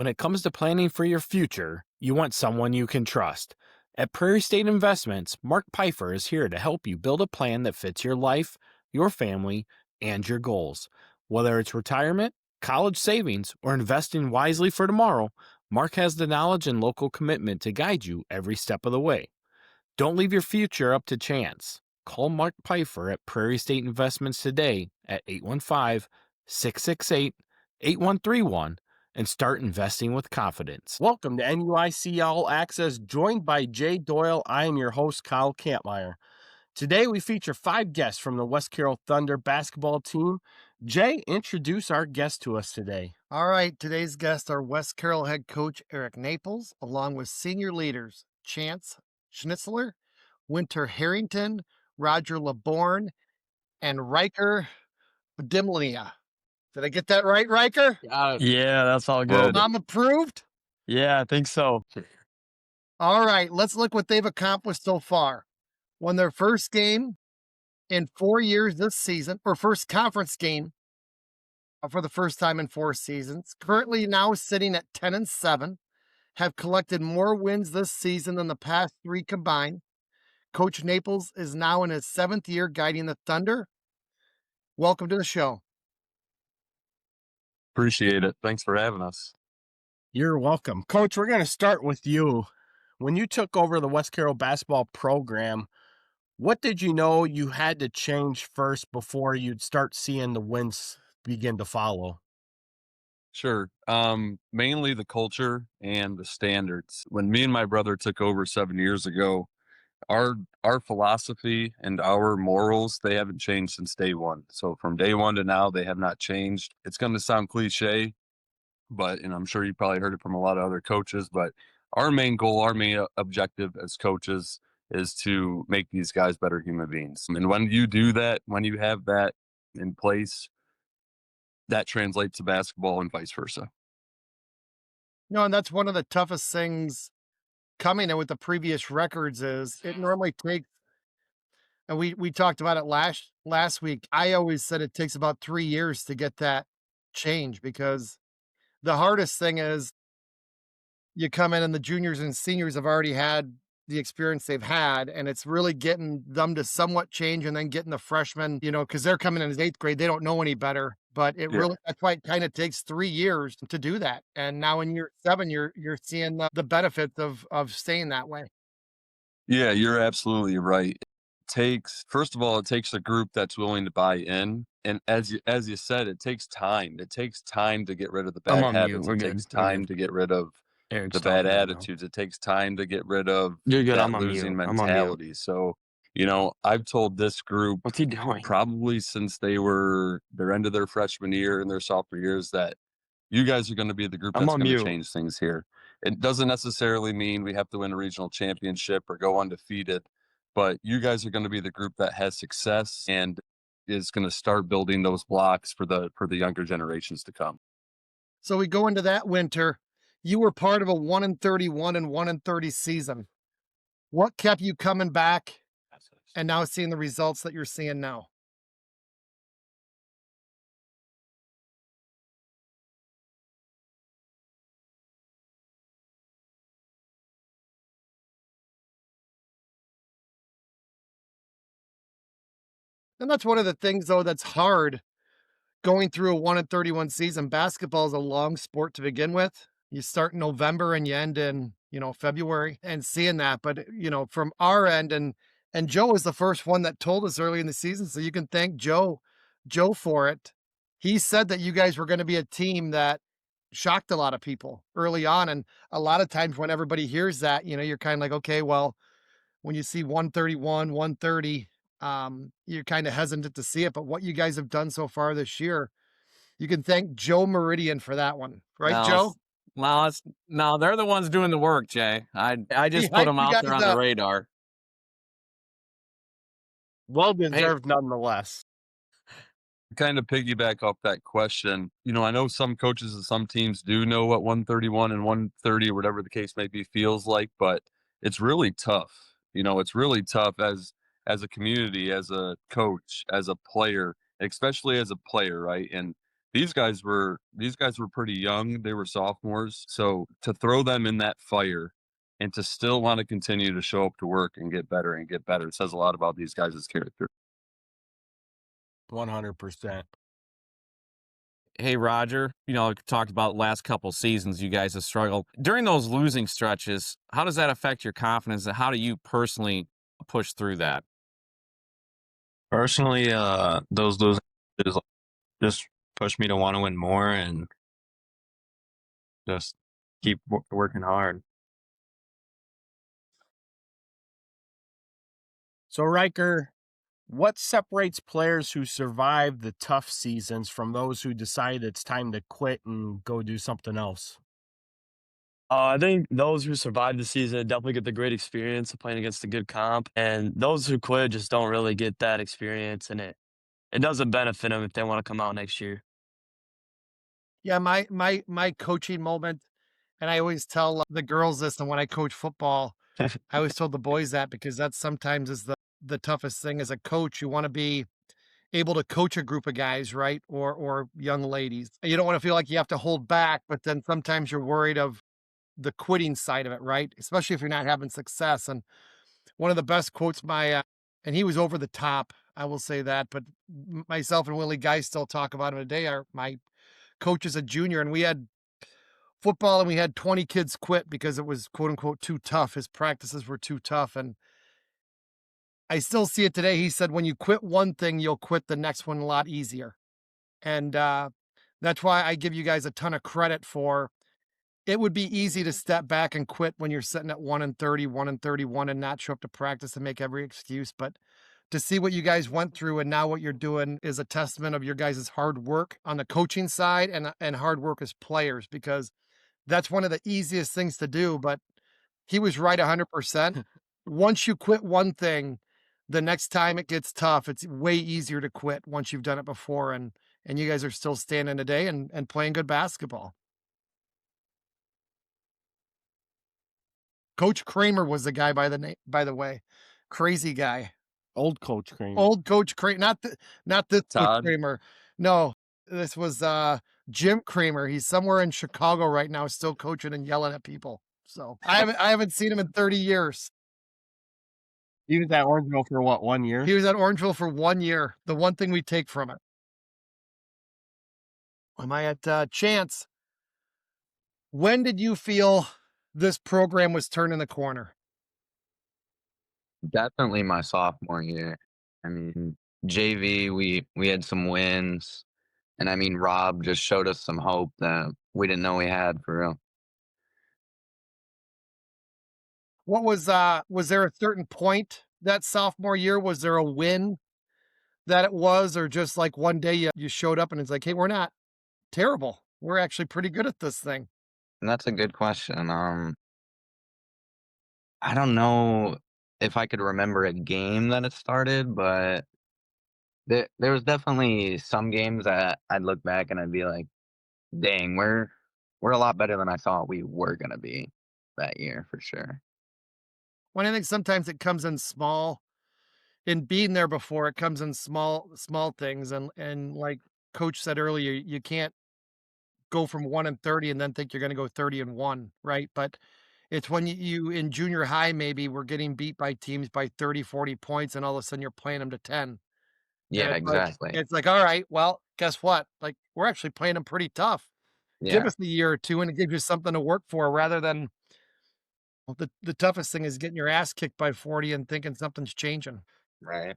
When it comes to planning for your future, you want someone you can trust. At Prairie State Investments, Mark Pfeiffer is here to help you build a plan that fits your life, your family, and your goals. Whether it's retirement, college savings, or investing wisely for tomorrow, Mark has the knowledge and local commitment to guide you every step of the way. Don't leave your future up to chance. Call Mark Pfeiffer at Prairie State Investments today at 815-668-8131 and start investing with confidence. Welcome to NUIC All Access, joined by Jay Doyle. I am your host, Kyle Kampmier. Today, we feature 5 guests from the West Carroll Thunder basketball team. Jay, introduce our guest to us today. All right, today's guests are West Carroll head coach Eric Naples, along with senior leaders Chanse Schnitzler, Winter Harrington, Roger LaBorn, and Ryker Budimlija. Did I get that right, Ryker? Yeah, that's all good. I'm approved? Yeah, I think so. All right, let's look what they've accomplished so far. Won their first game in 4 years this season, or first conference game for the first time in 4 seasons. Currently now sitting at 10-7, have collected more wins this season than the past 3 combined. Coach Naples is now in his 7th year guiding the Thunder. Welcome to the show. Appreciate it. Thanks for having us. You're welcome. Coach, we're going to start with you. When you took over the West Carroll basketball program, what did you know you had to change first before you'd start seeing the wins begin to follow? Sure. Mainly the culture and the standards. When me and my brother took over 7 years ago, our philosophy and our morals, they haven't changed since day one. So from day one to now, they have not changed. It's going to sound cliche, and I'm sure you probably heard it from a lot of other coaches, but our main goal, our main objective as coaches is to make these guys better human beings. And when you do that, when you have that in place, that translates to basketball and vice versa. No, and that's one of the toughest things coming in with the previous records is it normally takes, and we talked about it last week. I always said it takes about 3 years to get that change, because the hardest thing is you come in and the juniors and seniors have already had the experience they've had, and it's really getting them to somewhat change and then getting the freshmen, because they're coming in as 8th grade, they don't know any better. But really, that's why it kind of takes 3 years to do that. And now in year 7, you're seeing the benefits of staying that way. Yeah, you're absolutely right. First of all, it takes a group that's willing to buy in. And as you said, it takes time. It takes time to get rid of the bad habits. It takes time to get rid of the bad attitudes. It takes time to get rid of that losing mentality. So, I've told this group, What's he doing? Probably since their end of their freshman year and their sophomore years, that you guys are going to be the group that's going to change things here. It doesn't necessarily mean we have to win a regional championship or go undefeated, but you guys are going to be the group that has success and is going to start building those blocks for the younger generations to come. So we go into that winter. You were part of a 1-31 and 1-30 season. What kept you coming back and now seeing the results that you're seeing now? And that's one of the things, though, that's hard going through a 1-31 season. Basketball is a long sport to begin with. You start in November and you end in, February, and seeing that. But, from our end, and Joe was the first one that told us early in the season, so you can thank Joe for it. He said that you guys were going to be a team that shocked a lot of people early on. And a lot of times when everybody hears that, you're kind of like, okay, well, when you see 131, 130, you're kind of hesitant to see it. But what you guys have done so far this year, you can thank Joe Merdian for that one. Right, Joe? No, they're the ones doing the work, Jay. I just put them out there on the radar. Well deserved, nonetheless. Kind of piggyback off that question. I know some coaches and some teams do know what 131 and 130 or whatever the case may be feels like, but it's really tough. It's really tough as a community, as a coach, as a player, especially as a player, right? And these guys were pretty young. They were sophomores. So to throw them in that fire and to still want to continue to show up to work and get better says a lot about these guys' character. 100%. Hey, Roger, talked about last couple seasons, you guys have struggled. During those losing stretches, how does that affect your confidence, and how do you personally push through that? Personally, those losing just push me to want to win more and just keep working hard. So, Ryker, what separates players who survive the tough seasons from those who decide it's time to quit and go do something else? I think those who survive the season definitely get the great experience of playing against a good comp, and those who quit just don't really get that experience, and it doesn't benefit them if they want to come out next year. Yeah, my coaching moment, and I always tell the girls this, and when I coach football, I always told the boys that because that sometimes is the toughest thing as a coach. You want to be able to coach a group of guys, right? Or young ladies. You don't want to feel like you have to hold back, but then sometimes you're worried of the quitting side of it, right? Especially if you're not having success. And one of the best quotes and he was over the top, I will say that, but myself and Willie Guy still talk about him today. My coach is a junior, and we had football and we had 20 kids quit because it was quote unquote too tough. His practices were too tough. And I still see it today. He said, when you quit one thing, you'll quit the next one a lot easier. And that's why I give you guys a ton of credit for it. Would be easy to step back and quit when you're sitting at 1-30, 1-31, and not show up to practice and make every excuse. But to see what you guys went through and now what you're doing is a testament of your guys' hard work on the coaching side and hard work as players, because that's one of the easiest things to do. But he was right 100%. Once you quit one thing, the next time it gets tough, it's way easier to quit once you've done it before. And you guys are still standing today and playing good basketball. Coach Kramer was the guy by the way. Crazy guy. Old Coach Kramer. Old Coach Kramer. Not this Todd. Coach Kramer. No, this was Jim Kramer. He's somewhere in Chicago right now, still coaching and yelling at people. So I haven't seen him in 30 years. He was at Orangeville for what, 1 year? He was at Orangeville for 1 year. The one thing we take from it. Am I at Chance? When did you feel this program was turning the corner? Definitely my sophomore year. I mean, JV, we had some wins, and I mean, Rob just showed us some hope that we didn't know we had for real. What was there a certain point that sophomore year? Was there a win that it was, or just like one day you showed up and it's like, hey, we're not terrible. We're actually pretty good at this thing? And that's a good question. I don't know if I could remember a game that it started, but there was definitely some games that I'd look back and I'd be like, dang, we're a lot better than I thought we were gonna be that year for sure. Well, I think sometimes it comes in small. In being there before, it comes in small things, and like Coach said earlier, you can't go from 1-30 and then think you're going to go 30-1, right? But it's when you in junior high maybe we're getting beat by teams by 30, 40 points, and all of a sudden you're playing them to 10. Yeah, And exactly. it's like, all right, well, guess what? Like, we're actually playing them pretty tough. Give Yeah, us a year or two, and it gives you something to work for, rather than, well, the toughest thing is getting your ass kicked by 40 and thinking something's changing. right.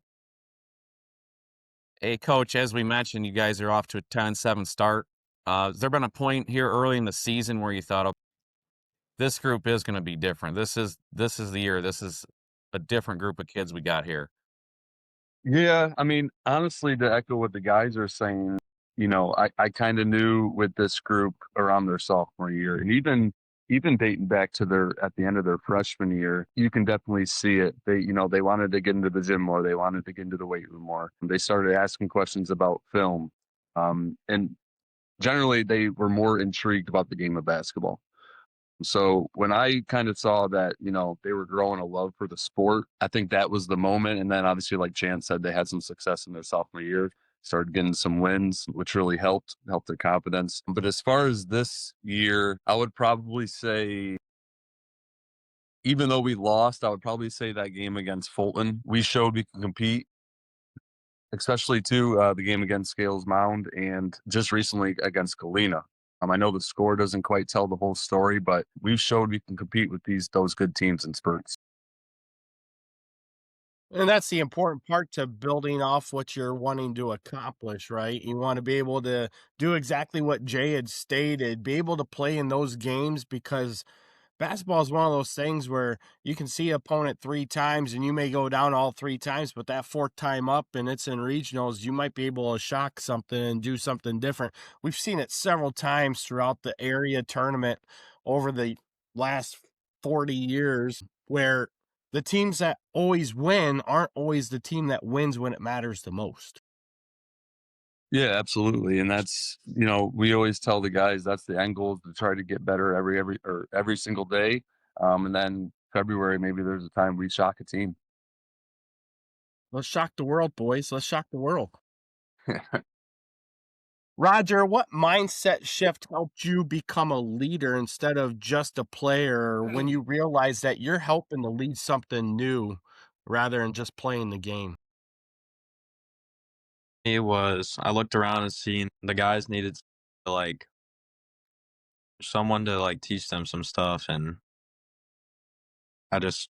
Hey, Coach, as we mentioned, you guys are off to a 10-7 start. Has there been a point here early in the season where you thought, oh, this group is going to be different? This is the year. This is a different group of kids we got here. Yeah, I mean, honestly, to echo what the guys are saying, I kind of knew with this group around their sophomore year, and even dating back to at the end of their freshman year, you can definitely see it. They wanted to get into the gym more. They wanted to get into the weight room more. And they started asking questions about film. And generally they were more intrigued about the game of basketball. So when I kind of saw that, they were growing a love for the sport, I think that was the moment. And then obviously, like Chance said, they had some success in their sophomore year. started getting some wins, which really helped their confidence. But as far as this year, I would probably say, even though we lost, I would probably say that game against Fulton, we showed we can compete, especially too the game against Scales Mound and just recently against Galena. I know the score doesn't quite tell the whole story, but we've showed we can compete with those good teams in spurts. And that's the important part to building off what you're wanting to accomplish, right? You want to be able to do exactly what Jay had stated, be able to play in those games, because basketball is one of those things where you can see an opponent 3 times and you may go down all 3 times, but that 4th time up and it's in regionals, you might be able to shock something and do something different. We've seen it several times throughout the area tournament over the last 40 years, where the teams that always win aren't always the team that wins when it matters the most. Yeah, absolutely. And that's, we always tell the guys that's the end goal, is to try to get better every single day. And then February, maybe there's a time we shock a team. Let's shock the world, boys. Let's shock the world. Roger, what mindset shift helped you become a leader instead of just a player when you realize that you're helping to lead something new rather than just playing the game? I looked around and seen the guys needed someone to teach them some stuff, and I just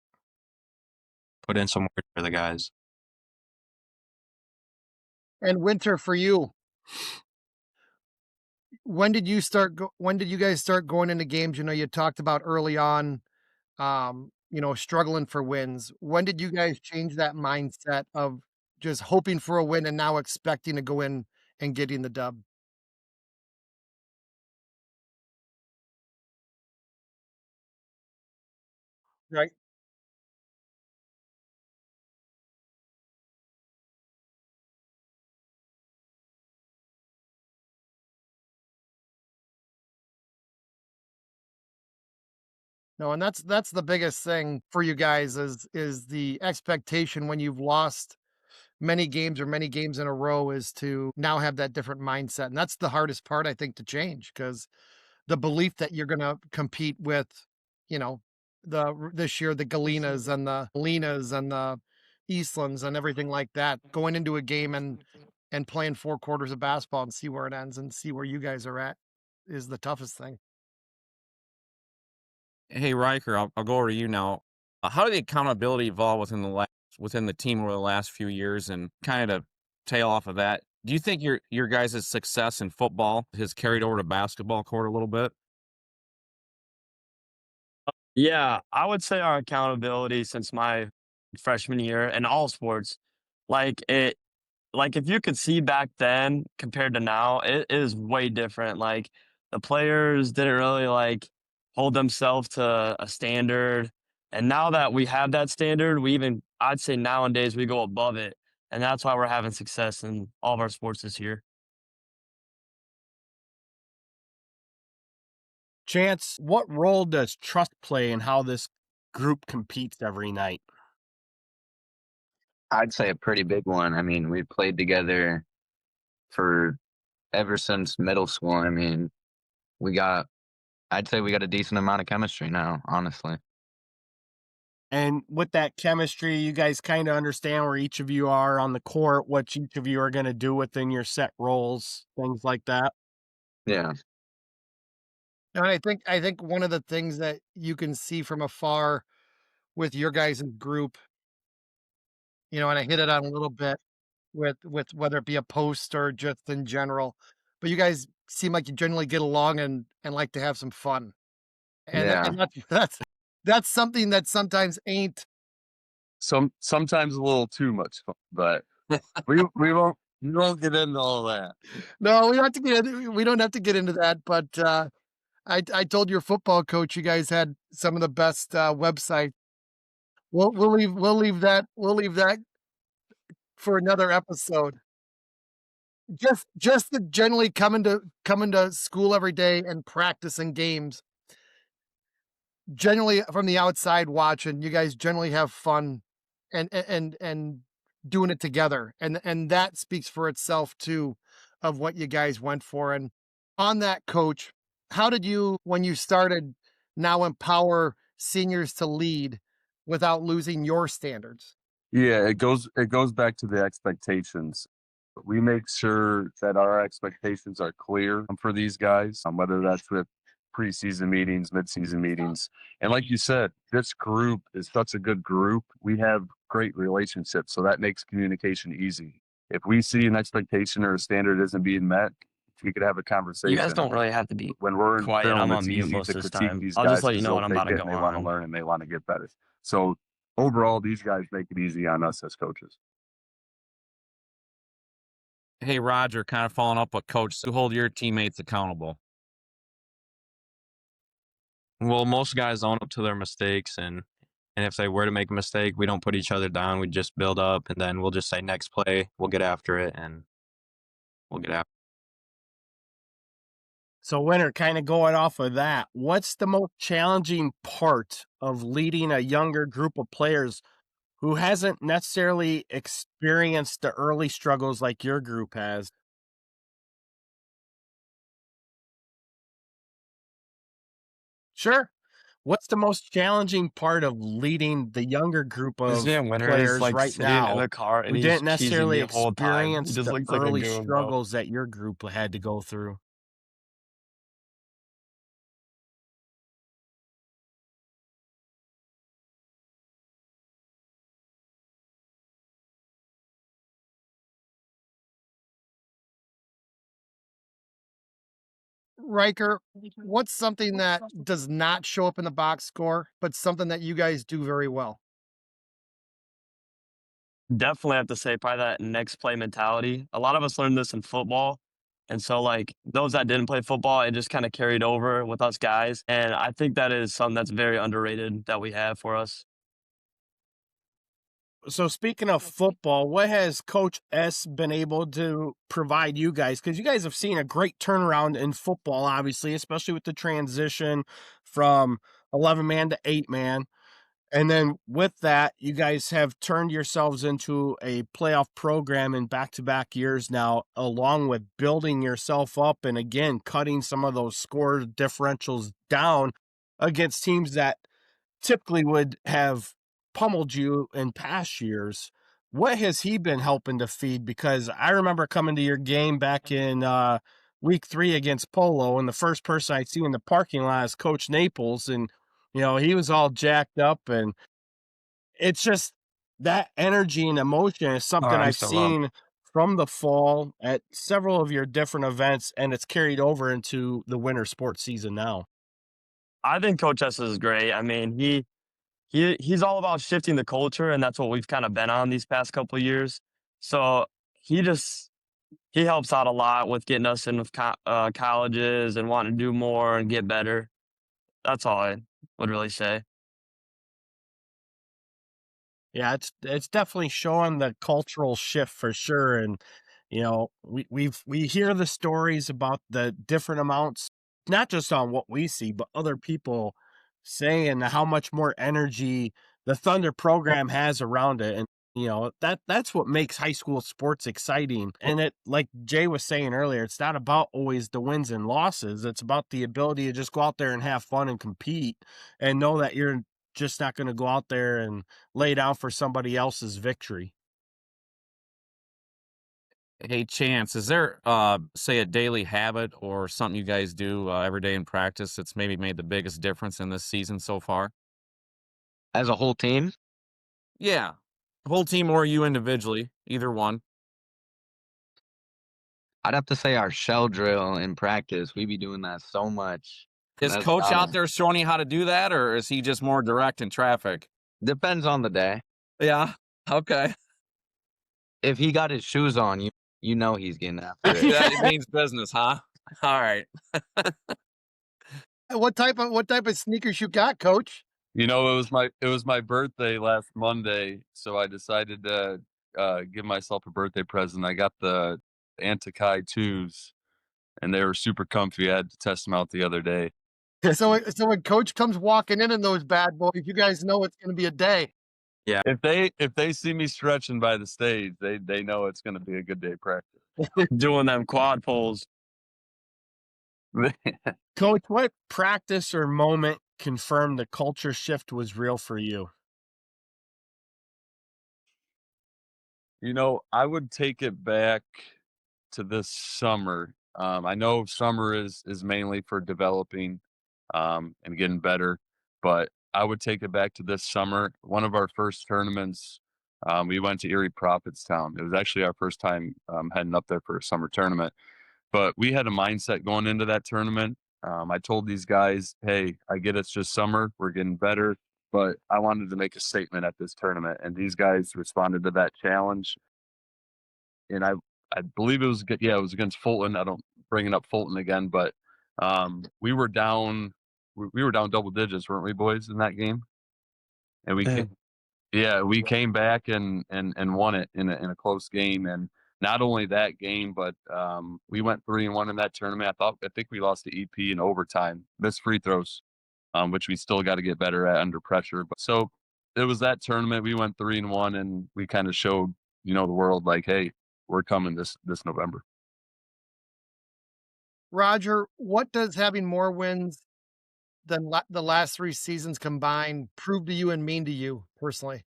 put in some work for the guys. And Winter, for you, when did you guys start going into games? You talked about early on, struggling for wins. When did you guys change that mindset of just hoping for a win and now expecting to go in and getting the dub? Right. No, and that's the biggest thing for you guys is the expectation when you've lost many games or many games in a row is to now have that different mindset. And that's the hardest part, I think, to change, because the belief that you're gonna compete with, you know, this year, the Galenas and the Lenas and the Eastlands and everything like that, going into a game and playing 4 quarters of basketball and see where it ends and see where you guys are at is the toughest thing. Hey, Ryker, I'll go over to you now. How did the accountability evolve within the team over the last few years, and kind of tail off of that? Do you think your guys' success in football has carried over to basketball court a little bit? Yeah, I would say our accountability since my freshman year in all sports, like it, like if you could see back then compared to now, it is way different. Like the players didn't really hold themselves to a standard. And now that we have that standard, I'd say nowadays we go above it. And that's why we're having success in all of our sports this year. Chance, what role does trust play in how this group competes every night? I'd say a pretty big one. I mean, we played together for ever since middle school. I mean, I'd say we got a decent amount of chemistry now, honestly. And with that chemistry, you guys kind of understand where each of you are on the court, what each of you are going to do within your set roles, things like that. Yeah. And I think one of the things that you can see from afar with your guys' group, and I hit it on a little bit with whether it be a post or just in general, but you guys seem like you generally get along and like to have some fun. And Yeah. and that's something that sometimes ain't. Sometimes a little too much fun, but we won't get into all that. No, we don't have to get into that, but I told your football coach you guys had some of the best website. We'll leave that for another episode. Just the generally coming to school every day and practicing games. Generally from the outside watching, you guys generally have fun and doing it together. And that speaks for itself too of what you guys went for. And on that, coach, how did you, when you started, now empower seniors to lead without losing your standards? Yeah, it goes back to the expectations. We make sure that our expectations are clear for these guys, whether that's with preseason meetings, midseason meetings. And like you said, this group is such a good group. We have great relationships, so that makes communication easy. If we see an expectation or a standard isn't being met, we could have a You conversation. guys don't really have to be When we're in quiet. I'm film, on it's mute easy most to of this critique time. these I'll just guys let you because know they'll when I'm take about to it go and they want to on. learn and they want to get better. So overall, these guys make it easy on us as coaches. Hey, Roger, kind of following up with Coach, to hold your teammates accountable. Well, most guys own up to their mistakes, and if they were to make a mistake, we don't put each other down. We just build up, and then we'll just say next play, we'll get after it, and we'll get after. So, Winter, kind of going off of that, what's the most challenging part of leading a younger group of players who hasn't necessarily experienced the early struggles like your group has? Sure. What's the most challenging part of leading the younger group This of man Winter is players like right sitting in now the car and who he's didn't cheesing necessarily the whole time. He experience just the looks like a early goon, bro. struggles that your group had to go through? Riker, what's something that does not show up in the box score, but something that you guys do very well? Definitely have to say probably that next play mentality. A lot of us learned this in football. And so, like, those that didn't play football, it just kind of carried over with us guys. And I think that is something that's very underrated that we have for us. So speaking of football, what has Coach S been able to provide you guys? Because you guys have seen a great turnaround in football, obviously, especially with the transition from 11-man to 8-man. And then with that, you guys have turned yourselves into a playoff program in back-to-back years now, along with building yourself up and, again, cutting some of those score differentials down against teams that typically would have pummeled you in past years. What has he been helping to feed? Because I remember coming to your game back in week 3 against Polo, and the first person I see in the parking lot is Coach Naples, and he was all jacked up, and it's just that energy and emotion is All something right, I'm I've still up. seen from the fall at several of your different events, and it's carried over into the winter sports season now. I think Coach S is great. I mean, he's all about shifting the culture, and that's what we've kind of been on these past couple of years. So he just he helps out a lot with getting us in with colleges and wanting to do more and get better. That's all I would really say. Yeah, it's definitely showing the cultural shift for sure, and we hear the stories about the different amounts, not just on what we see, but other people saying how much more energy the Thunder program has around it, and that's what makes high school sports exciting. And it, like Jay was saying earlier, it's not about always the wins and losses. It's about the ability to just go out there and have fun and compete, and know that you're just not going to go out there and lay down for somebody else's victory. Hey, Chance, is there, say, a daily habit or something you guys do every day in practice that's maybe made the biggest difference in this season so far? As a whole team, Yeah, whole team or you individually, either one. I'd have to say our shell drill in practice. We be doing that so much. Is That's Coach out gotta there showing you how to do that, or is he just more direct in traffic? depends on the day. Yeah. Okay. If he got his shoes on, you know he's getting after it. That it means business, huh? All right. What type of sneakers you got, Coach? It was my birthday last Monday, so I decided to give myself a birthday present. I got the Antakai 2s, and they were super comfy. I had to test them out the other day. So when Coach comes walking in those bad boys, you guys know it's going to be a day. If they see me stretching by the stage, they know it's going to be a good day of practice. Doing them quad pulls. Coach, what practice or moment confirmed the culture shift was real for you? You know, I would take it back to this summer. I know summer is mainly for developing and getting better, but I would take it back to this summer. One of our first tournaments, we went to Erie Prophetstown. It was actually our first time heading up there for a summer tournament, but we had a mindset going into that tournament. I told these guys, "Hey, I get it's just summer. We're getting better, but I wanted to make a statement at this tournament." And these guys responded to that challenge. And I believe it was it was against Fulton. I don't bringing up Fulton again, but we were down we were down double digits, weren't we, boys, in that game? And we came back and won it in a close game. And not only that game, but we went 3-1 in that tournament. I think we lost to EP in overtime, missed free throws, which we still got to get better at under pressure. But so it was that tournament. We went 3-1, and we kind of showed the world, like, hey, we're coming this November. Roger, what does having more wins than the last 3 seasons combined prove to you and mean to you personally?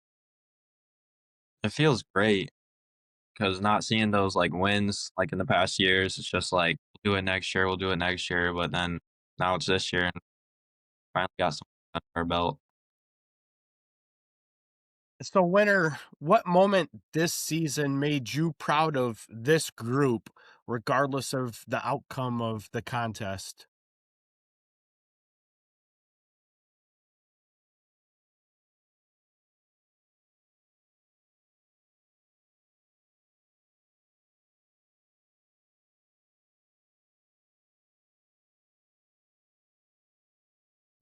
It feels great because not seeing those like wins like in the past years, it's just like we'll do it next year, we'll do it next year, but then now it's this year and finally got some under our belt. So, Winter, what moment this season made you proud of this group, regardless of the outcome of the contest?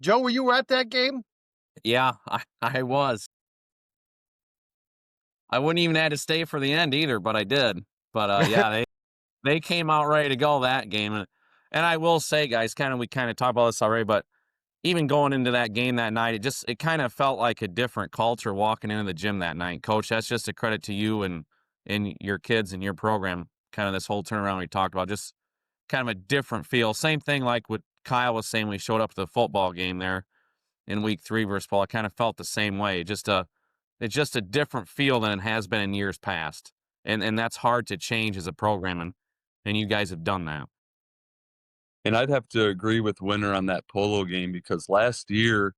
Joe, were you at that game? Yeah, I was. I wouldn't even had to stay for the end either, but I did. But yeah, they came out ready to go that game. And I will say, guys, we kind of talked about this already, but even going into that game that night, it kind of felt like a different culture walking into the gym that night. Coach, that's just a credit to you and your kids and your program. Kind of this whole turnaround we talked about, just kind of a different feel. Same thing like what Kyle was saying. We showed up to the football game there in week 3 versus Paul. I kind of felt the same way. It's just a different feel than it has been in years past. And that's hard to change as a program, and you guys have done that. And I'd have to agree with Winter on that polo game, because last year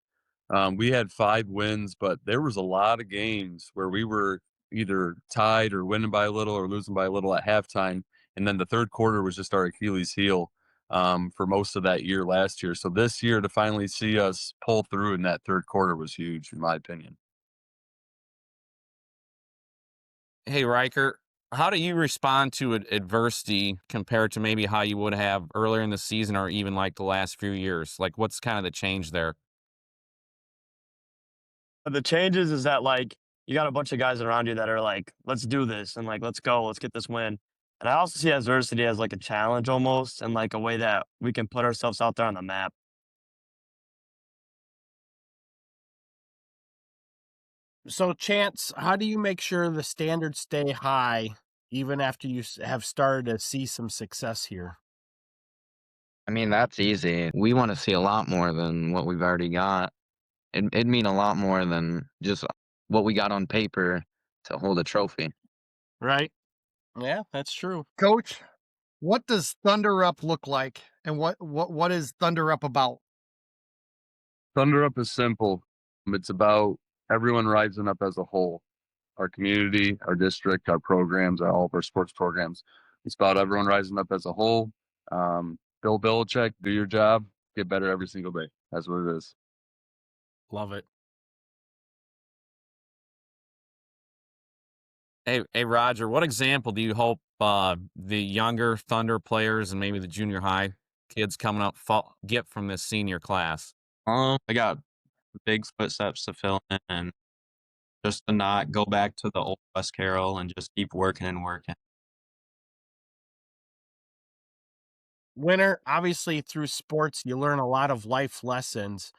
we had 5 wins, but there was a lot of games where we were either tied or winning by a little or losing by a little at halftime. And then the third quarter was just our Achilles heel for most of that year last year. So this year, to finally see us pull through in that third quarter was huge, in my opinion. Hey, Ryker, how do you respond to adversity compared to maybe how you would have earlier in the season or even like the last few years? Like, what's kind of the change there? The changes is that like you got a bunch of guys around you that are like, let's do this and like let's go, let's get this win. And I also see adversity as like a challenge almost and like a way that we can put ourselves out there on the map. So, Chance, how do you make sure the standards stay high even after you have started to see some success here? I mean, that's easy. We want to see a lot more than what we've already got. It'd mean a lot more than just what we got on paper to hold a trophy. Right? Yeah, that's true. Coach, what does Thunder Up look like, and what is Thunder Up about? Thunder Up is simple. It's about everyone rising up as a whole. Our community, our district, our programs, all of our sports programs. It's about everyone rising up as a whole. Bill Belichick, do your job, get better every single day. That's what it is. Love it. Hey, Roger, what example do you hope the younger Thunder players and maybe the junior high kids coming up get from this senior class? I got big footsteps to fill in, and just to not go back to the old West Carroll and just keep working and working. Winter, obviously through sports, you learn a lot of life lessons.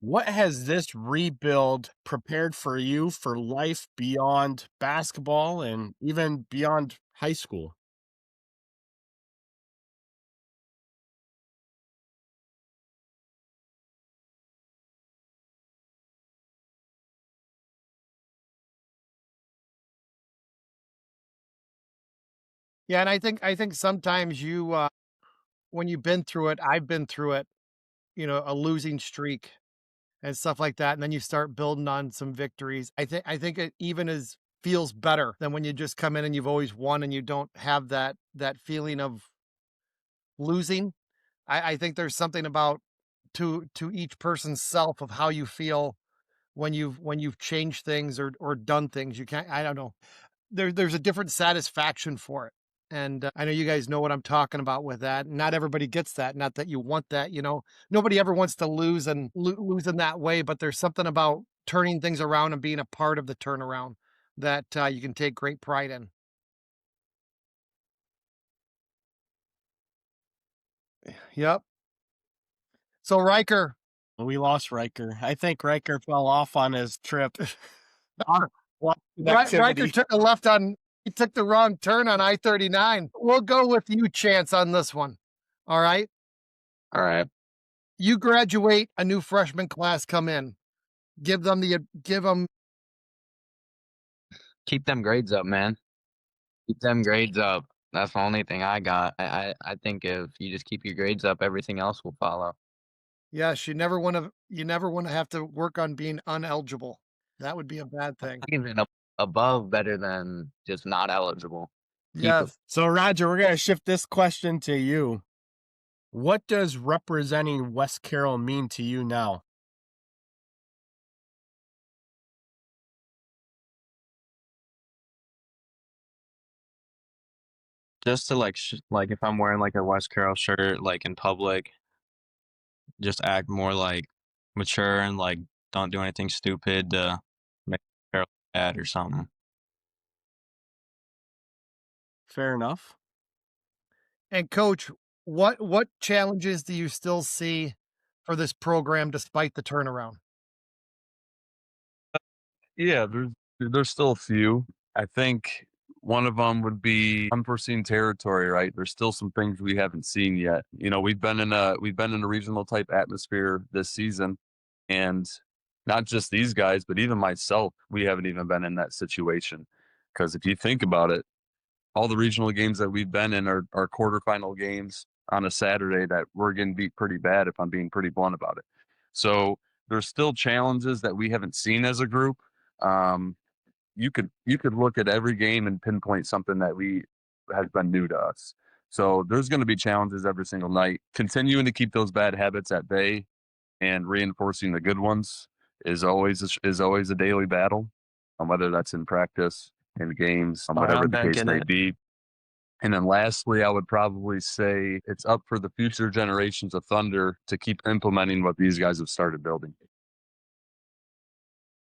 What has this rebuild prepared for you for life beyond basketball and even beyond high school? Yeah, and I think sometimes when you've been through it, I've been through it, a losing streak and stuff like that, and then you start building on some victories. I think it even is feels better than when you just come in and you've always won and you don't have that feeling of losing. I think there's something about to each person's self of how you feel when you've changed things or done things. You can't, I don't know. There's a different satisfaction for it. And I know you guys know what I'm talking about with that. Not everybody gets that. Not that you want that. Nobody ever wants to lose and lose in that way, but there's something about turning things around and being a part of the turnaround that you can take great pride in. Yep. So Riker, We lost Riker. I think Riker fell off on his trip. Lost Riker connectivity. took a left on. He took the wrong turn on I-39. We'll go with you, Chance, on this one. All right. All right. You graduate, a new freshman class come in. Give them Keep them grades up, man. Keep them grades up. That's the only thing I got. I think if you just keep your grades up, everything else will follow. yes, you never want to have to work on being uneligible. That would be a bad thing. Even above better than just not eligible. Keep it. Yes. So, Roger, we're going to shift this question to you. What does representing West Carroll mean to you now? Just to like if I'm wearing like a West Carroll shirt like in public, just act more like mature and like don't do anything stupid to make Carroll bad or something. Fair enough. And coach, what challenges do you still see for this program despite the turnaround? Yeah, there's still a few. I think one of them would be unforeseen territory, right? There's still some things we haven't seen yet. We've been in a regional type atmosphere this season, and not just these guys, but even myself, we haven't even been in that situation. Because if you think about it, all the regional games that we've been in are quarterfinal games on a Saturday that we're getting beat pretty bad, if I'm being pretty blunt about it. So there's still challenges that we haven't seen as a group. Um, you could look at every game and pinpoint something that has been new to us. So there's going to be challenges every single night. Continuing to keep those bad habits at bay and reinforcing the good ones is always a daily battle, whether that's in practice, in games, All right, whatever I'm the back case in may it. be. And then lastly, I would probably say it's up for the future generations of Thunder to keep implementing what these guys have started building.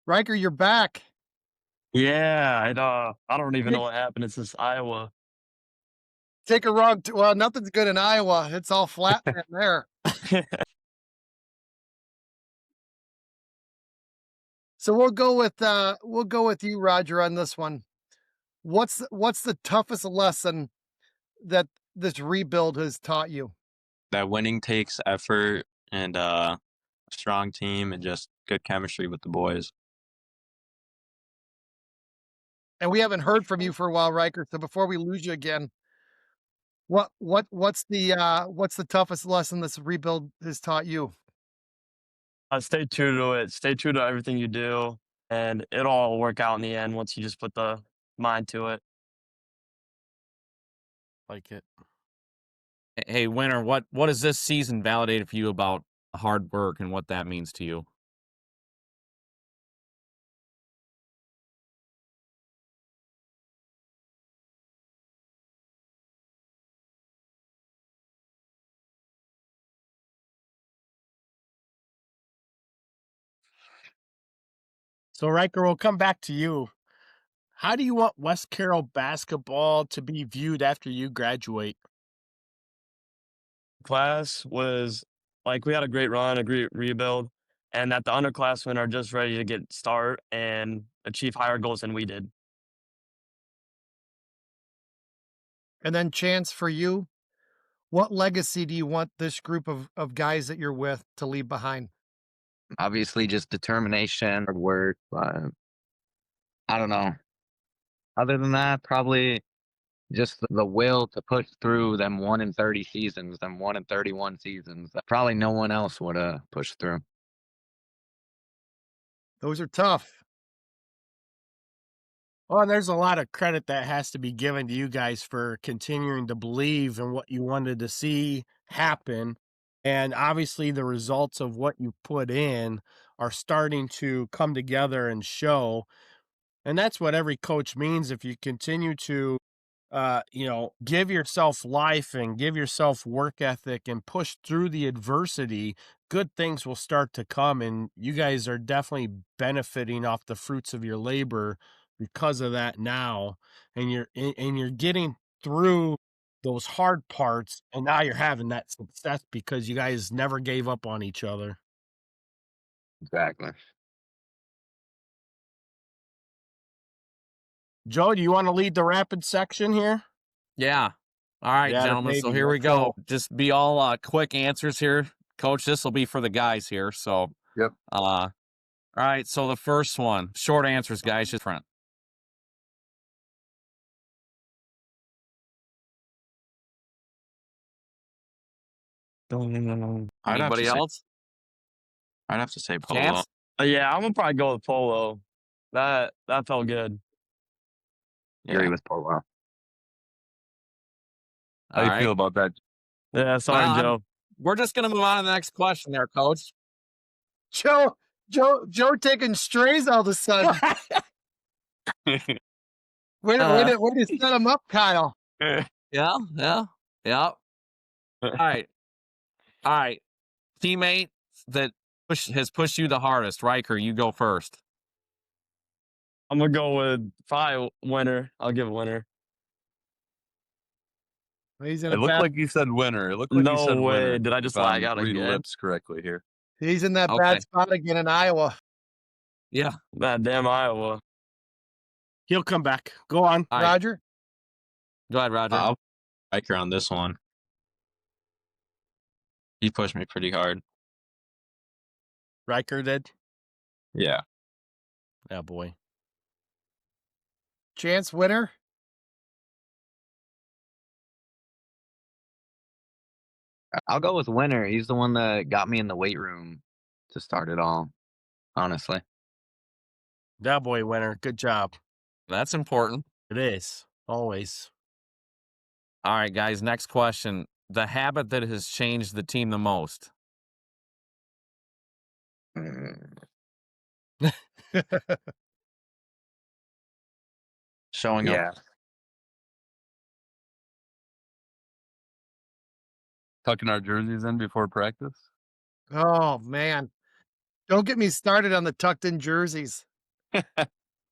Riker, you're back. Yeah, I don't even know what happened. It's this Iowa. Take a wrong. Well, nothing's good in Iowa. It's all flat in there. So we'll go with you, Roger, on this one. What's the toughest lesson that this rebuild has taught you? That winning takes effort and a strong team and just good chemistry with the boys. And we haven't heard from you for a while, Riker. So before we lose you again, what's the toughest lesson this rebuild has taught you? Stay true to it. Stay true to everything you do, and it'll all work out in the end once you just put the mind to it. Like it. Hey, Winter, what has this season validated for you about hard work and what that means to you? So, Riker, we'll come back to you. How do you want West Carroll basketball to be viewed after you graduate? Class was like we had a great run, a great rebuild. and that the underclassmen are just ready to get start and achieve higher goals than we did. And then Chance, for you, what legacy do you want this group of guys that you're with to leave behind? Obviously, just determination, hard work, but I don't know. Other than that, probably just the will to push through them 1-30 seasons, them 1-31 seasons that probably no one else would have pushed through. Those are tough. Well, and there's a lot of credit that has to be given to you guys for continuing to believe in what you wanted to see happen. And obviously, the results of what you put in are starting to come together and show. And that's what every coach means. If you continue to, give yourself life and give yourself work ethic and push through the adversity, good things will start to come. And you guys are definitely benefiting off the fruits of your labor because of that now. And you're getting through those hard parts, and now you're having that success because you guys never gave up on each other. Exactly. Joe, do you want to lead the rapid section here? Yeah. All right, Yeah, gentlemen. So maybe. here we Let's go. go. Just be all quick answers here. Coach, this will be for the guys here. So, Yep. all right. So the first one, short answers, guys, just front. Anybody else? I'd have to say Polo. Chance? Yeah, I'm gonna probably go with Polo. That felt good. Agree with Polo. How do you feel about that? Yeah, sorry, Well, Joe. We're just going to move on to the next question there, Coach. Joe taking strays all of a sudden. Way to set him up, Kyle. Yeah. All right. Teammate that has pushed you the hardest. Ryker, you go first. I'm gonna go with probably Winter. I'll give Winter. He's in It a looked bad, like you said winner. It looked like you No said way. winner. Did I just if lag I'm out reading again? lips correctly here. he's in that Okay. bad spot again in Iowa. Yeah. That damn Iowa. He'll come back. Go on. All right. Roger? Go ahead, Roger. I'll Riker on this one. He pushed me pretty hard. Ryker did. Yeah. Oh, boy. Chance, Winner? I'll go with Winner. He's the one that got me in the weight room to start it all, honestly. That boy, Winner. Good job. That's important. It is. Always. All right, guys. Next question. The habit that has changed the team the most. Showing Yeah. up. Tucking our jerseys in before practice. Oh, man. Don't get me started on the tucked in jerseys.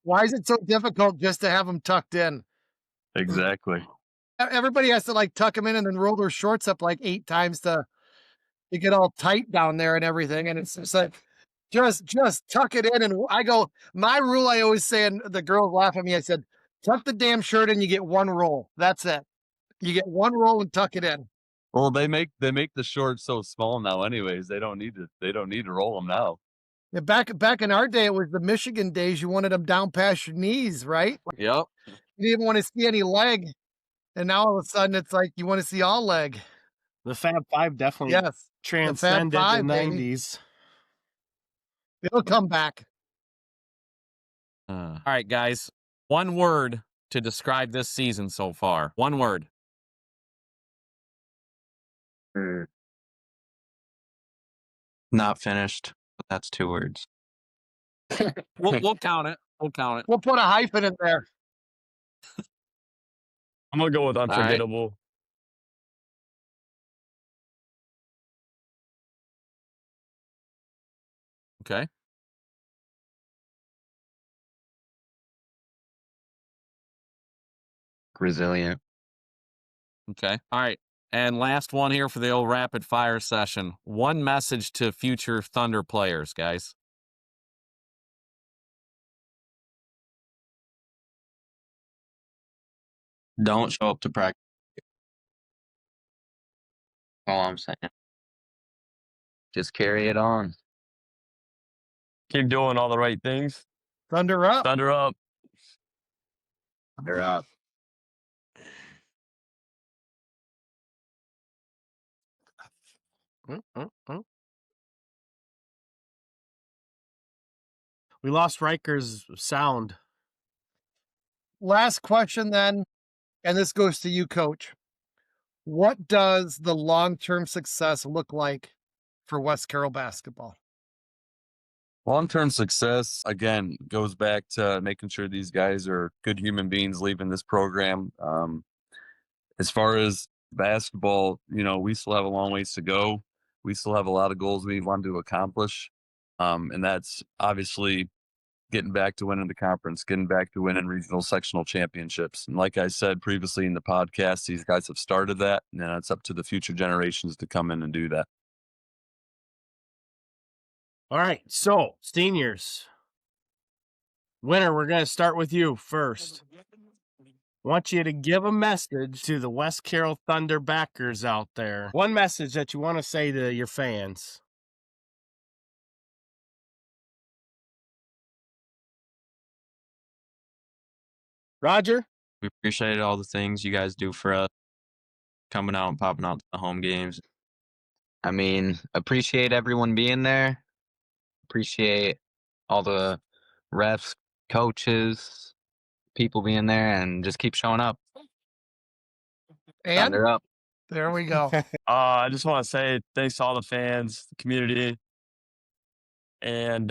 Why is it so difficult just to have them tucked in? Exactly. Everybody has to like tuck them in and then roll their shorts up like 8 times to get all tight down there and everything. And it's just like, just tuck it in. And I go, my rule, I always say, and the girls laugh at me. I said, tuck the damn shirt in, you get 1 roll. That's it. You get 1 roll and tuck it in. Well, they make the shorts so small now. Anyways, they don't need to roll them now. Yeah, back in our day, it was the Michigan days. You wanted them down past your knees, right? Yep. You didn't even want to see any leg. And now all of a sudden it's like you want to see all leg. The Fab Five definitely Yes. transcended the Five, baby. 90s. It'll come back. All right, guys. One word to describe this season so far. One word. Not finished. But that's 2 words. We'll count it. We'll count it. We'll put a hyphen in there. I'm gonna go with right. unforgettable. Okay. Resilient. Okay. All right. And last one here for the old rapid fire session. One message to future Thunder players, guys. Don't show up to practice. All I'm saying. Just carry it on. Keep doing all the right things. Thunder up. Thunder up. They're up. We lost Ryker's sound. Last question then, and this goes to you, Coach. What does the long-term success look like for West Carroll basketball? Long-term success, again, goes back to making sure these guys are good human beings leaving this program. As far as basketball, we still have a long ways to go. We still have a lot of goals we want to accomplish. And that's obviously getting back to winning the conference, getting back to winning regional sectional championships. And like I said previously in the podcast, these guys have started that, and then it's up to the future generations to come in and do that. All right, so seniors. Winter, we're going to start with you first. I want you to give a message to the West Carroll Thunder backers out there. One message that you want to say to your fans. Roger? We appreciate all the things you guys do for us, coming out and popping out to the home games. I mean, appreciate everyone being there. Appreciate all the refs, coaches, people being there, and just keep showing up. And Thunder up. there we go. I just want to say thanks to all the fans, the community, and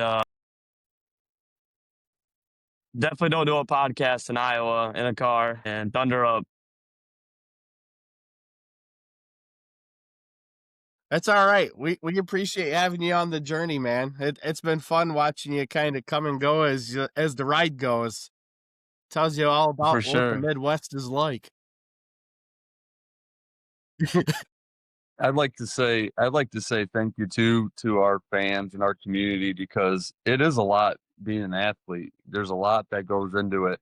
definitely don't do a podcast in Iowa in a car, and Thunder up. That's all right. We appreciate having you on the journey, man. It's been fun watching you kind of come and go as the ride goes. Tells you all about For what sure. the Midwest is like. I'd like to say thank you to our fans and our community, because it is a lot being an athlete. There's a lot that goes into it.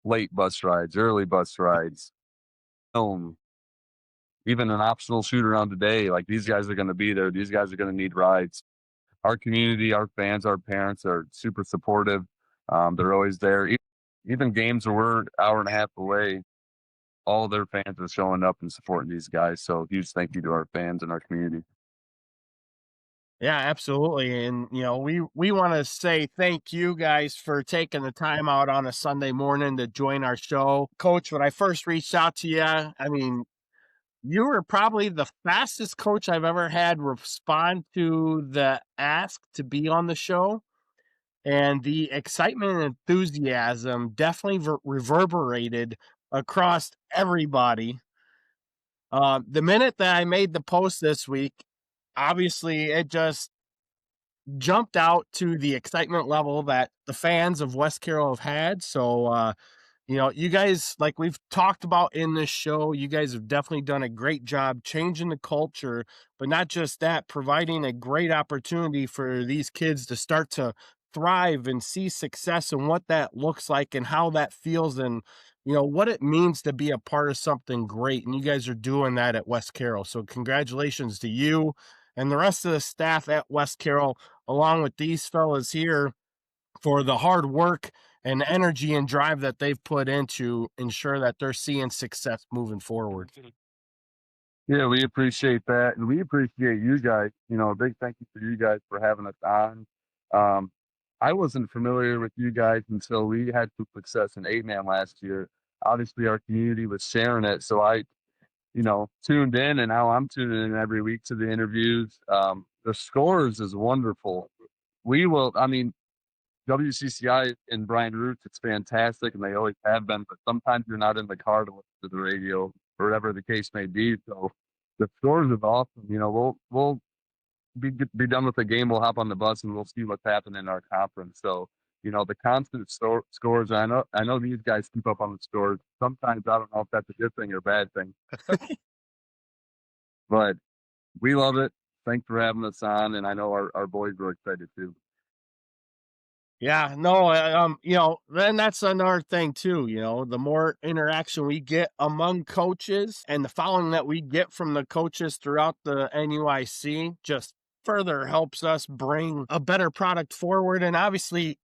Late bus rides, early bus rides, even an optional shoot around today. Like, these guys are going to be there. These guys are going to need rides. Our community, our fans, our parents are super supportive. They're always there. Even games where we're an hour and a half away, all of their fans are showing up and supporting these guys. So huge thank you to our fans and our community. Yeah, absolutely. And, we want to say thank you guys for taking the time out on a Sunday morning to join our show. Coach, when I first reached out to you, I mean, you were probably the fastest coach I've ever had respond to the ask to be on the show. And the excitement and enthusiasm definitely reverberated across everybody. The minute that I made the post this week, obviously it just jumped out to the excitement level that the fans of West Carroll have had. So, you guys, like we've talked about in this show, you guys have definitely done a great job changing the culture, but not just that, providing a great opportunity for these kids to start to thrive and see success and what that looks like and how that feels and, what it means to be a part of something great. And you guys are doing that at West Carroll. So congratulations to you and the rest of the staff at West Carroll, along with these fellas here, for the hard work and energy and drive that they've put in to ensure that they're seeing success moving forward. Yeah, we appreciate that. And we appreciate you guys. A big thank you for you guys for having us on. I wasn't familiar with you guys until we had some success in 8-man last year. Obviously, our community was sharing it. So I, tuned in, and now I'm tuning in every week to the interviews. The scores is wonderful. WCCI and Brian Roots, it's fantastic, and they always have been, but sometimes you're not in the car to listen to the radio or whatever the case may be. So the scores is awesome. We'll be done with the game. We'll hop on the bus and we'll see what's happening in our conference. So the constant scores. I know these guys keep up on the scores. Sometimes I don't know if that's a good thing or a bad thing, but we love it. Thanks for having us on, and I know our boys were excited too. Yeah, no, then that's another thing too, the more interaction we get among coaches and the following that we get from the coaches throughout the NUIC just further helps us bring a better product forward. And obviously,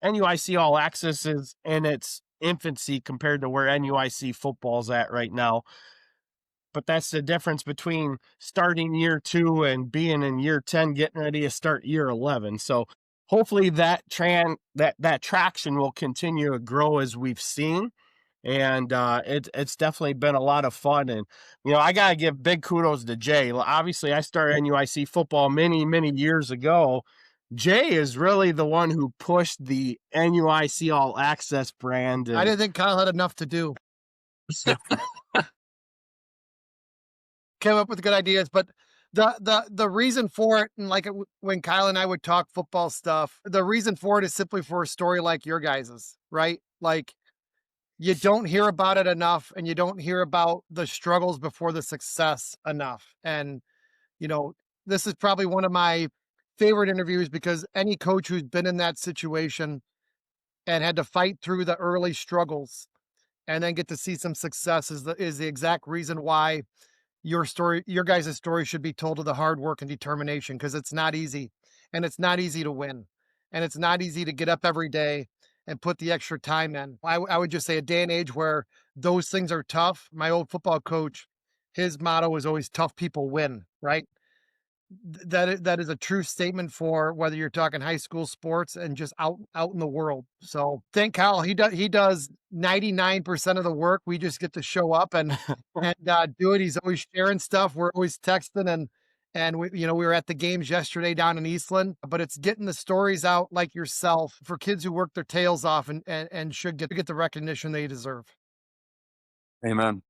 NUIC All Access is in its infancy compared to where NUIC football's at right now. But that's the difference between starting year 2 and being in year 10, getting ready to start year 11. So hopefully that traction will continue to grow as we've seen. And it's definitely been a lot of fun. And, I got to give big kudos to Jay. Obviously, I started NUIC football many, many years ago. Jay is really the one who pushed the NUIC All Access brand. I didn't think Kyle had enough to do. Came up with good ideas, but the reason for it, and when Kyle and I would talk football stuff, the reason for it is simply for a story like your guys's, right? Like, you don't hear about it enough, and you don't hear about the struggles before the success enough. And, this is probably one of my favorite interviews because any coach who's been in that situation and had to fight through the early struggles and then get to see some success is the exact reason why your guys' story should be told of the hard work and determination, because it's not easy, and it's not easy to win, and it's not easy to get up every day and put the extra time in. I would just say a day and age where those things are tough. My old football coach, his motto was always tough people win, right? That is a true statement for whether you're talking high school sports and just out in the world. So thank Kyle. He does 99% of the work. We just get to show up and do it. He's always sharing stuff. We're always texting and we were at the games yesterday down in Eastland, but it's getting the stories out like yourself for kids who work their tails off and should get the recognition they deserve. Amen.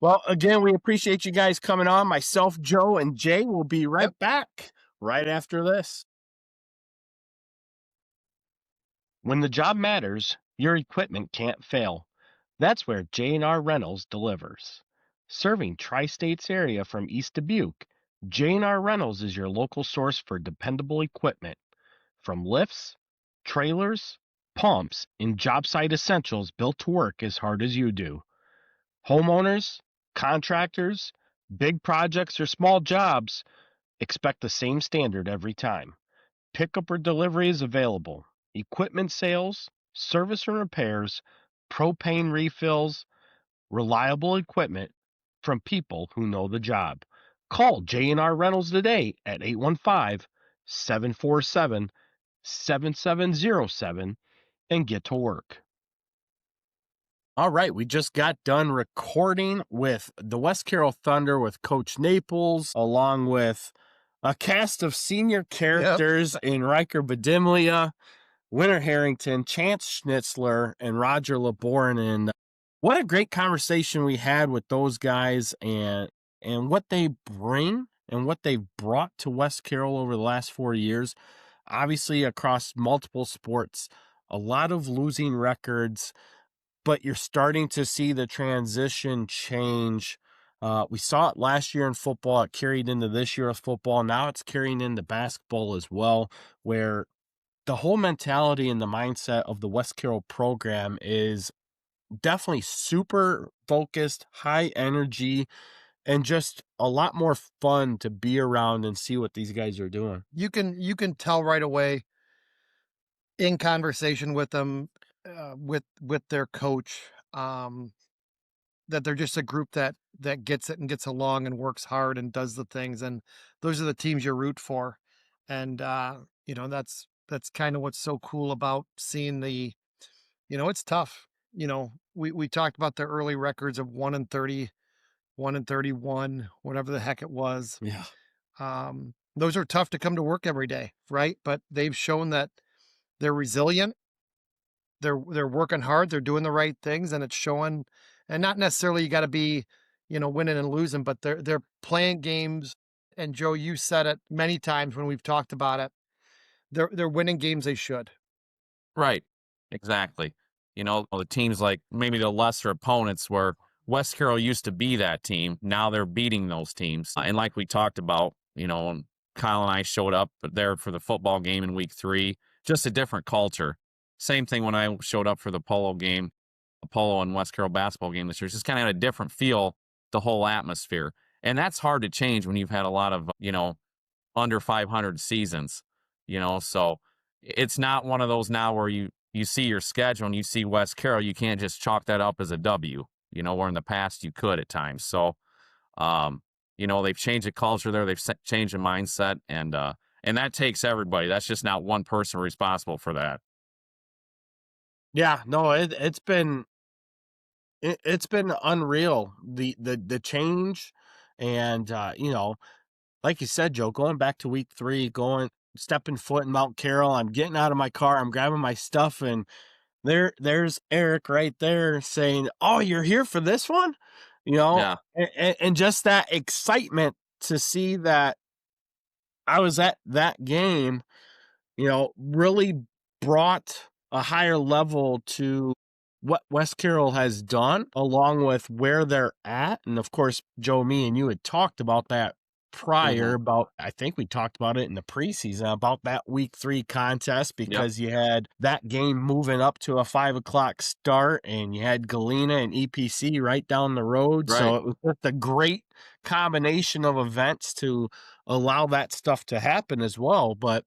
Well, again, we appreciate you guys coming on. Myself, Joe, and Jay will be right back right after this. When the job matters, your equipment can't fail. That's where J&R Rentals delivers. Serving Tri-States area from East Dubuque, J&R Rentals is your local source for dependable equipment. From lifts, trailers, pumps, and job site essentials built to work as hard as you do. Homeowners, contractors, big projects or small jobs, expect the same standard every time. Pickup or delivery is available. Equipment sales, service and repairs, propane refills, reliable equipment from people who know the job. Call J&R Rentals today at 815-747-7707 and get to work. All right, we just got done recording with the West Carroll Thunder with Coach Naples, along with a cast of senior characters in Ryker Budimlija, Winter Harrington, Chanse Schnitzler, and Roger LaBorn. And what a great conversation we had with those guys and what they bring and what they've brought to West Carroll over the last 4 years. Obviously, across multiple sports, a lot of losing records, but you're starting to see the transition change. We saw it last year in football. It carried into this year of football. Now it's carrying into basketball as well, where the whole mentality and the mindset of the West Carroll program is definitely super focused, high energy, and just a lot more fun to be around and see what these guys are doing. You can tell right away in conversation with them, with their coach, that they're just a group that gets it and gets along and works hard and does the things. And those are the teams you root for. And, that's kind of what's so cool about seeing it's tough. We talked about the early records of 1-30, 1-31, whatever the heck it was. Yeah. Those are tough to come to work every day, right? But they've shown that they're resilient. They're working hard. They're doing the right things, and it's showing. And not necessarily you got to be, winning and losing, but they're playing games. And Joe, you said it many times when we've talked about it. They're winning games they should. Right. Exactly. The teams like maybe the lesser opponents where West Carroll used to be that team. Now they're beating those teams. And like we talked about, and Kyle and I showed up there for the football game in week 3, just a different culture. Same thing when I showed up for the polo and West Carroll basketball game this year. It's just kind of had a different feel, the whole atmosphere. And that's hard to change when you've had a lot of, under 500 seasons, so it's not one of those now where you see your schedule and you see West Carroll, you can't just chalk that up as a W, where in the past you could at times. So, they've changed the culture there. They've changed the mindset, and that takes everybody. That's just not one person responsible for that. Yeah, no, it's been unreal, the change. And like you said, Joe, going back to week 3, stepping foot in Mount Carroll, I'm getting out of my car, I'm grabbing my stuff, and there's Eric right there saying, "Oh, you're here for this one?" Yeah. And just that excitement to see that I was at that game, really brought a higher level to what West Carroll has done, along with where they're at. And of course, Joe, me and you had talked about that prior, I think we talked about it in the preseason, about that week 3 contest, because you had that game moving up to a 5:00 start, and you had Galena and EPC right down the road. Right. So it was just a great combination of events to allow that stuff to happen as well. But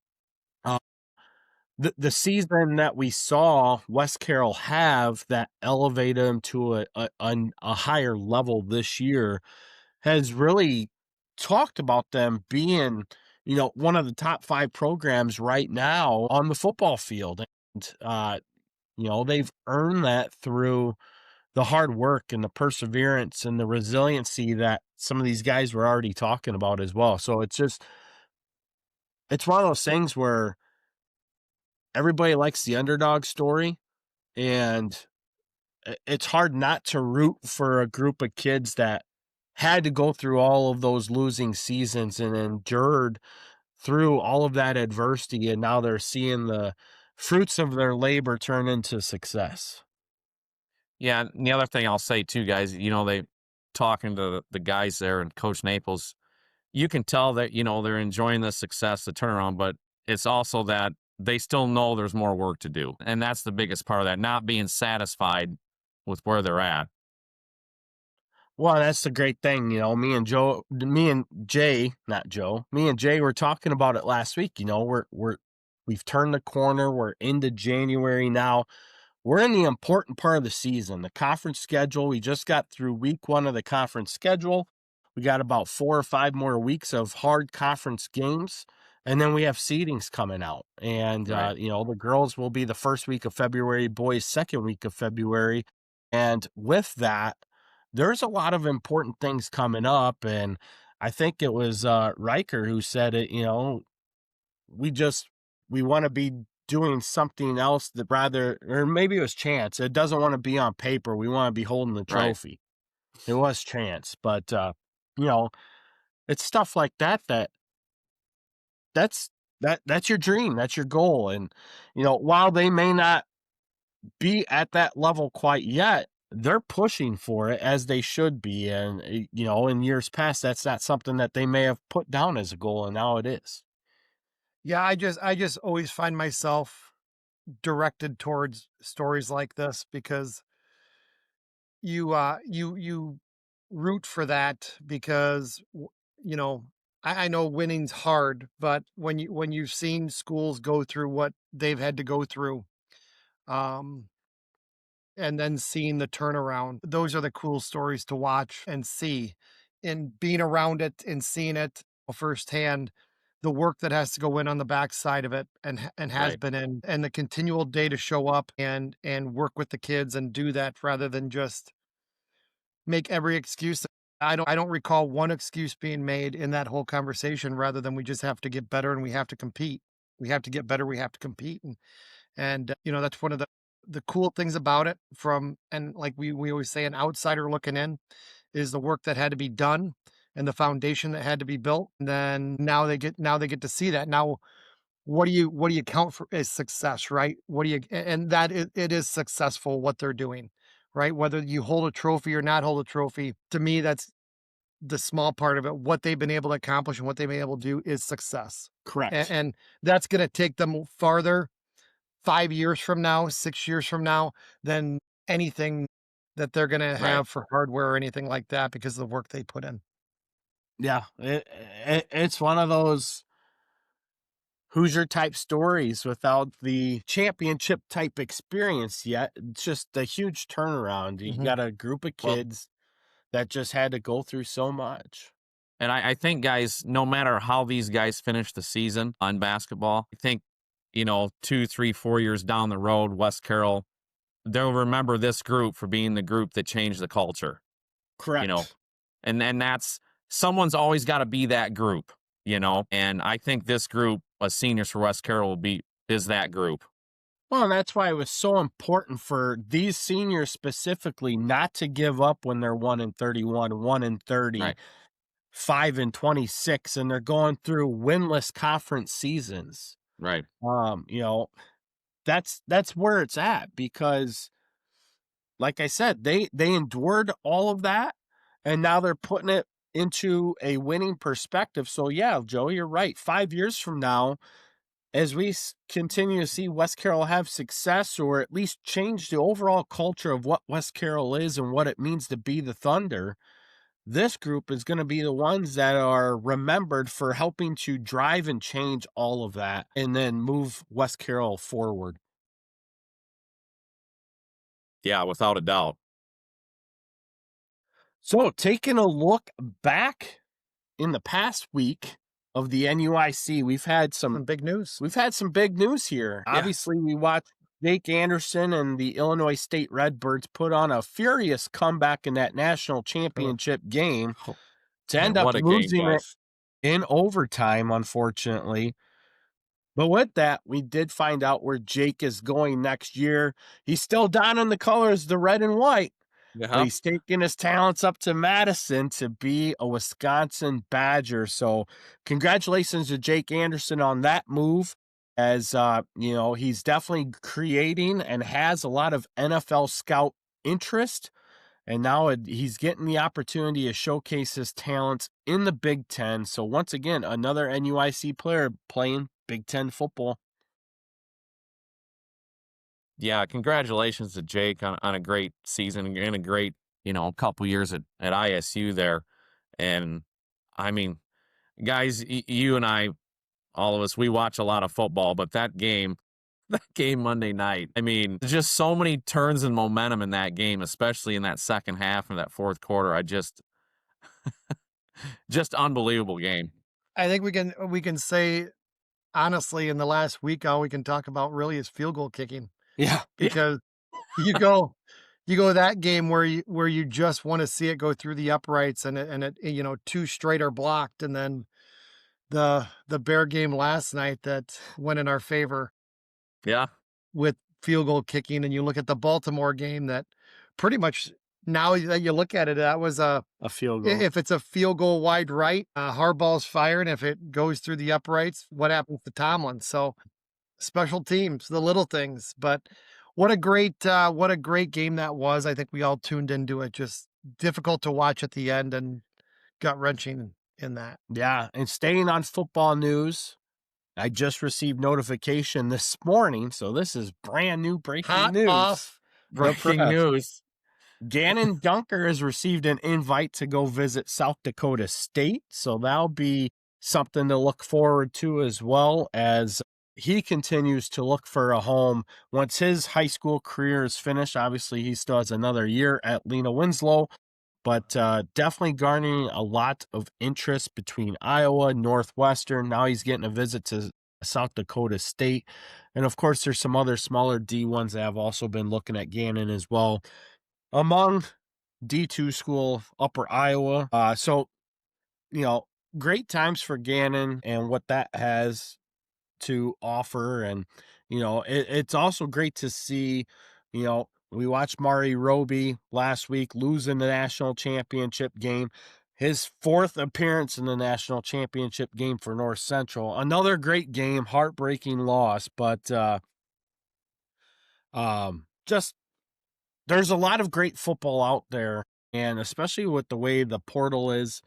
the season that we saw West Carroll have that elevated them to a higher level this year has really talked about them being, one of the top 5 programs right now on the football field. And, they've earned that through the hard work and the perseverance and the resiliency that some of these guys were already talking about as well. So it's one of those things where everybody likes the underdog story, and it's hard not to root for a group of kids that had to go through all of those losing seasons and endured through all of that adversity, and now they're seeing the fruits of their labor turn into success. Yeah, and the other thing I'll say too, guys, they talking to the guys there and Coach Naples, you can tell that, they're enjoying the success, the turnaround, but it's also that they still know there's more work to do. And that's the biggest part of that, not being satisfied with where they're at. Well, that's the great thing. Me and Jay were talking about it last week. We've turned the corner. We're into January now. We're in the important part of the season, the conference schedule. We just got through week 1 of the conference schedule. We got about 4 or 5 more weeks of hard conference games, and then we have seedings coming out. And, Right. The girls will be the first week of February, boys second week of February. And with that, there's a lot of important things coming up. And I think it was Ryker who said it, we want to be doing something else that or maybe it was Chance. It doesn't want to be on paper. We want to be holding the trophy. Right. It was Chance, but it's stuff like that's your dream. That's your goal. And, while they may not be at that level quite yet, they're pushing for it as they should be. And, in years past, that's not something that they may have put down as a goal, and now it is. Yeah, I just always find myself directed towards stories like this because you root for that because I know winning's hard, but when you've seen schools go through what they've had to go through, and then seeing the turnaround, those are the cool stories to watch and see. And being around it and seeing it firsthand, the work that has to go in on the backside of it and has Right. been in, and the continual day to show up and work with the kids and do that rather than just make every excuse. I don't recall one excuse being made in that whole conversation rather than we just have to get better and we have to compete. We have to get better, we have to compete. And that's one of the cool things about it and like we always say, an outsider looking in is the work that had to be done and the foundation that had to be built. And then now they get to see that. Now what do you count for as success, right? What do you and that it is successful what they're doing, right? Whether you hold a trophy or not hold a trophy, to me, that's the small part of it. What they've been able to accomplish and what they've been able to do is success. Correct. And that's going to take them farther 5 years from now, 6 years from now, than anything that they're going to Right. have for hardware or anything like that because of the work they put in. Yeah, it's one of those Hoosier type stories without the championship type experience yet. It's just a huge turnaround. You Mhm. got a group of Well- kids that just had to go through so much. And I think, guys, no matter how these guys finish the season on basketball, I think, 2, 3, 4 years down the road, West Carroll, they'll remember this group for being the group that changed the culture. Correct. And that's someone's always got to be that group, and I think this group of seniors for West Carroll is that group. Well, and that's why it was so important for these seniors specifically not to give up when they're 1-31, 1-30, Right. 5-26, and they're going through winless conference seasons. Right. That's where it's at because, like I said, they endured all of that, and now they're putting it into a winning perspective. So yeah, Joe, you're right. 5 years from now, as we continue to see West Carroll have success or at least change the overall culture of what West Carroll is and what it means to be the Thunder, this group is going to be the ones that are remembered for helping to drive and change all of that and then move West Carroll forward. Yeah, without a doubt. So taking a look back in the past week of the NUIC, we've had Some big news. We've had some big news here. Yeah. Obviously, we watched Jake Anderson and the Illinois State Redbirds put on a furious comeback in that national championship game to end up What a game, losing it guys. in overtime, unfortunately. But with that, we did find out where Jake is going next year. He's still donning the colors, the red and white. But he's taking his talents up to Madison to be a Wisconsin Badger. So congratulations to Jake Anderson on that move, as he's definitely creating and has a lot of NFL scout interest. And now he's getting the opportunity to showcase his talents in the Big Ten. So once again, another NUIC player playing Big Ten football. Yeah, congratulations to Jake on a great season and a great, couple years at ISU there. And I mean, guys, you and I, all of us, we watch a lot of football, but that game Monday night, I mean, just so many turns and momentum in that game, especially in that second half and that fourth quarter. just unbelievable game. I think we can say honestly in the last week all we can talk about really is field goal kicking. Yeah. Because you go that game where you just want to see it go through the uprights and it two straight are blocked, and then the Bear game last night that went in our favor Yeah. with field goal kicking, and you look at the Baltimore game that pretty much now that you look at it, that was A field goal. if it's a field goal wide right, Harbaugh's fired. If it goes through the uprights, what happens to Tomlin? So special teams, the little things, but what a great game that was. I think we all tuned into it. Just difficult to watch at the end and gut wrenching in that. Yeah, and staying on football news, I just received notification this morning, so this is brand new breaking Hot news. off Breaking press. news. Gannon Dunker has received an invite to go visit South Dakota State, so that'll be something to look forward to as well as he continues to look for a home once his high school career is finished. Obviously, he still has another year at Lena Winslow, but definitely garnering a lot of interest between Iowa and Northwestern. Now he's getting a visit to South Dakota State. And of course, there's some other smaller D1s that have also been looking at Gannon as well. Among D2 school, Upper Iowa. So, great times for Gannon and what that has to offer. And, it's also great to see, we watched Mari Roby last week losing the national championship game. his 4th appearance in the national championship game for North Central. Another great game, heartbreaking loss, but just there's a lot of great football out there, and especially with the way the portal is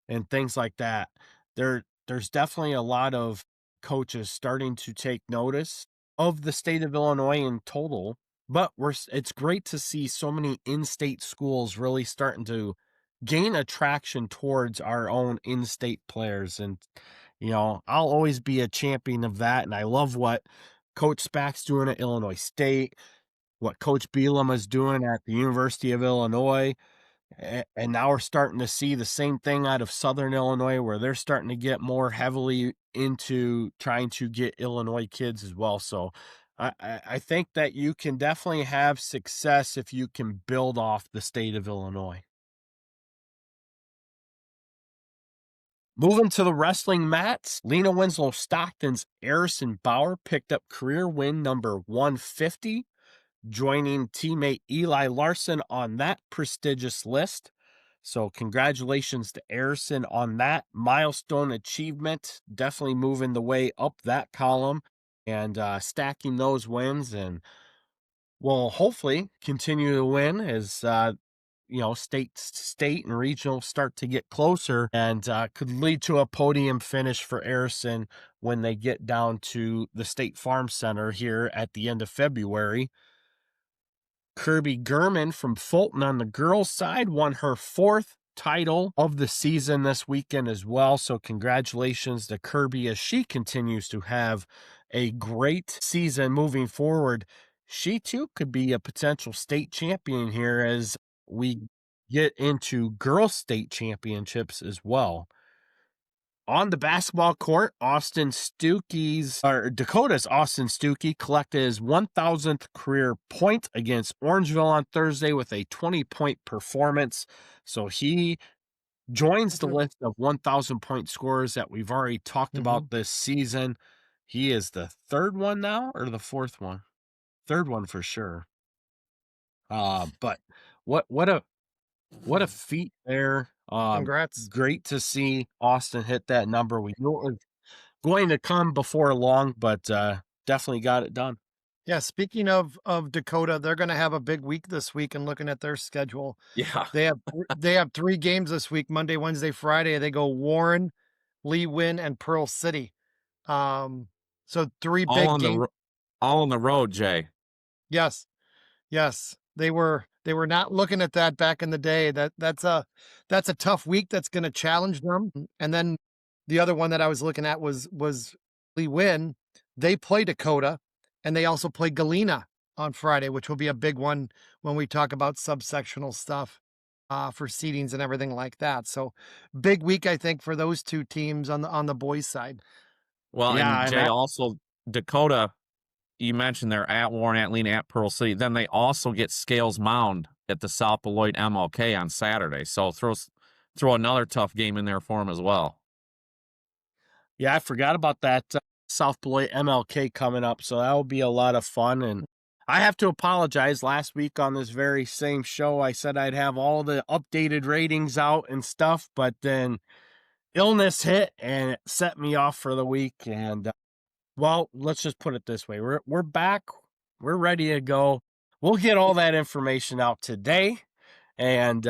and things like that, there's definitely a lot of coaches starting to take notice of the state of Illinois in total. But it's great to see so many in-state schools really starting to gain attraction towards our own in-state players. And, I'll always be a champion of that. And I love what Coach Spack's doing at Illinois State, what Coach Bielema is doing at the University of Illinois. And now we're starting to see the same thing out of Southern Illinois, where they're starting to get more heavily into trying to get Illinois kids as well. So I think that you can definitely have success if you can build off the state of Illinois. Moving to the wrestling mats, Lena Winslow Stockton's Harrison Bauer picked up career win number 150. Joining teammate Eli Larson on that prestigious list. So congratulations to Harrison on that milestone achievement. Definitely moving the way up that column and stacking those wins, and will hopefully continue to win as state and regional start to get closer, and could lead to a podium finish for Harrison when they get down to the State Farm Center here at the end of February. Kirby Gurman from Fulton on the girls' side won her 4th title of the season this weekend as well. So congratulations to Kirby as she continues to have a great season moving forward. She too could be a potential state champion here as we get into girls' state championships as well. On the basketball court, Dakota's Austin Stuckey collected his 1,000th career point against Orangeville on Thursday with a 20-point performance. So he joins the list of 1,000-point scorers that we've already talked about this season. He is the 3rd one now, or the 4th one? 3rd one for sure. But what a feat there. Congrats. Great to see Austin hit that number. We knew it was going to come before long, but definitely got it done. Yeah, speaking of Dakota, they're going to have a big week this week, and looking at their schedule. Yeah. They have 3 games this week, Monday, Wednesday, Friday. They go Warren, Lee Wynn, and Pearl City. So 3 big games. All on the road, Jay. Yes. They were not looking at that back in the day. That's a tough week that's going to challenge them. And then the other one that I was looking at was Lee Wynn. They play Dakota, and they also play Galena on Friday, which will be a big one when we talk about subsectional stuff for seedings and everything like that. So big week, I think, for those 2 teams on the boys' side. Well, Yeah, and Jay, also Dakota, you mentioned they're at Warren, at Lena, at Pearl City. Then they also get Scales Mound at the South Beloit MLK on Saturday. So throw another tough game in there for them as well. Yeah, I forgot about that South Beloit MLK coming up. So that will be a lot of fun. And I have to apologize. Last week on this very same show, I said I'd have all the updated ratings out and stuff, but then illness hit and it set me off for the week. And well, let's just put it this way. We're back. We're ready to go. We'll get all that information out today, and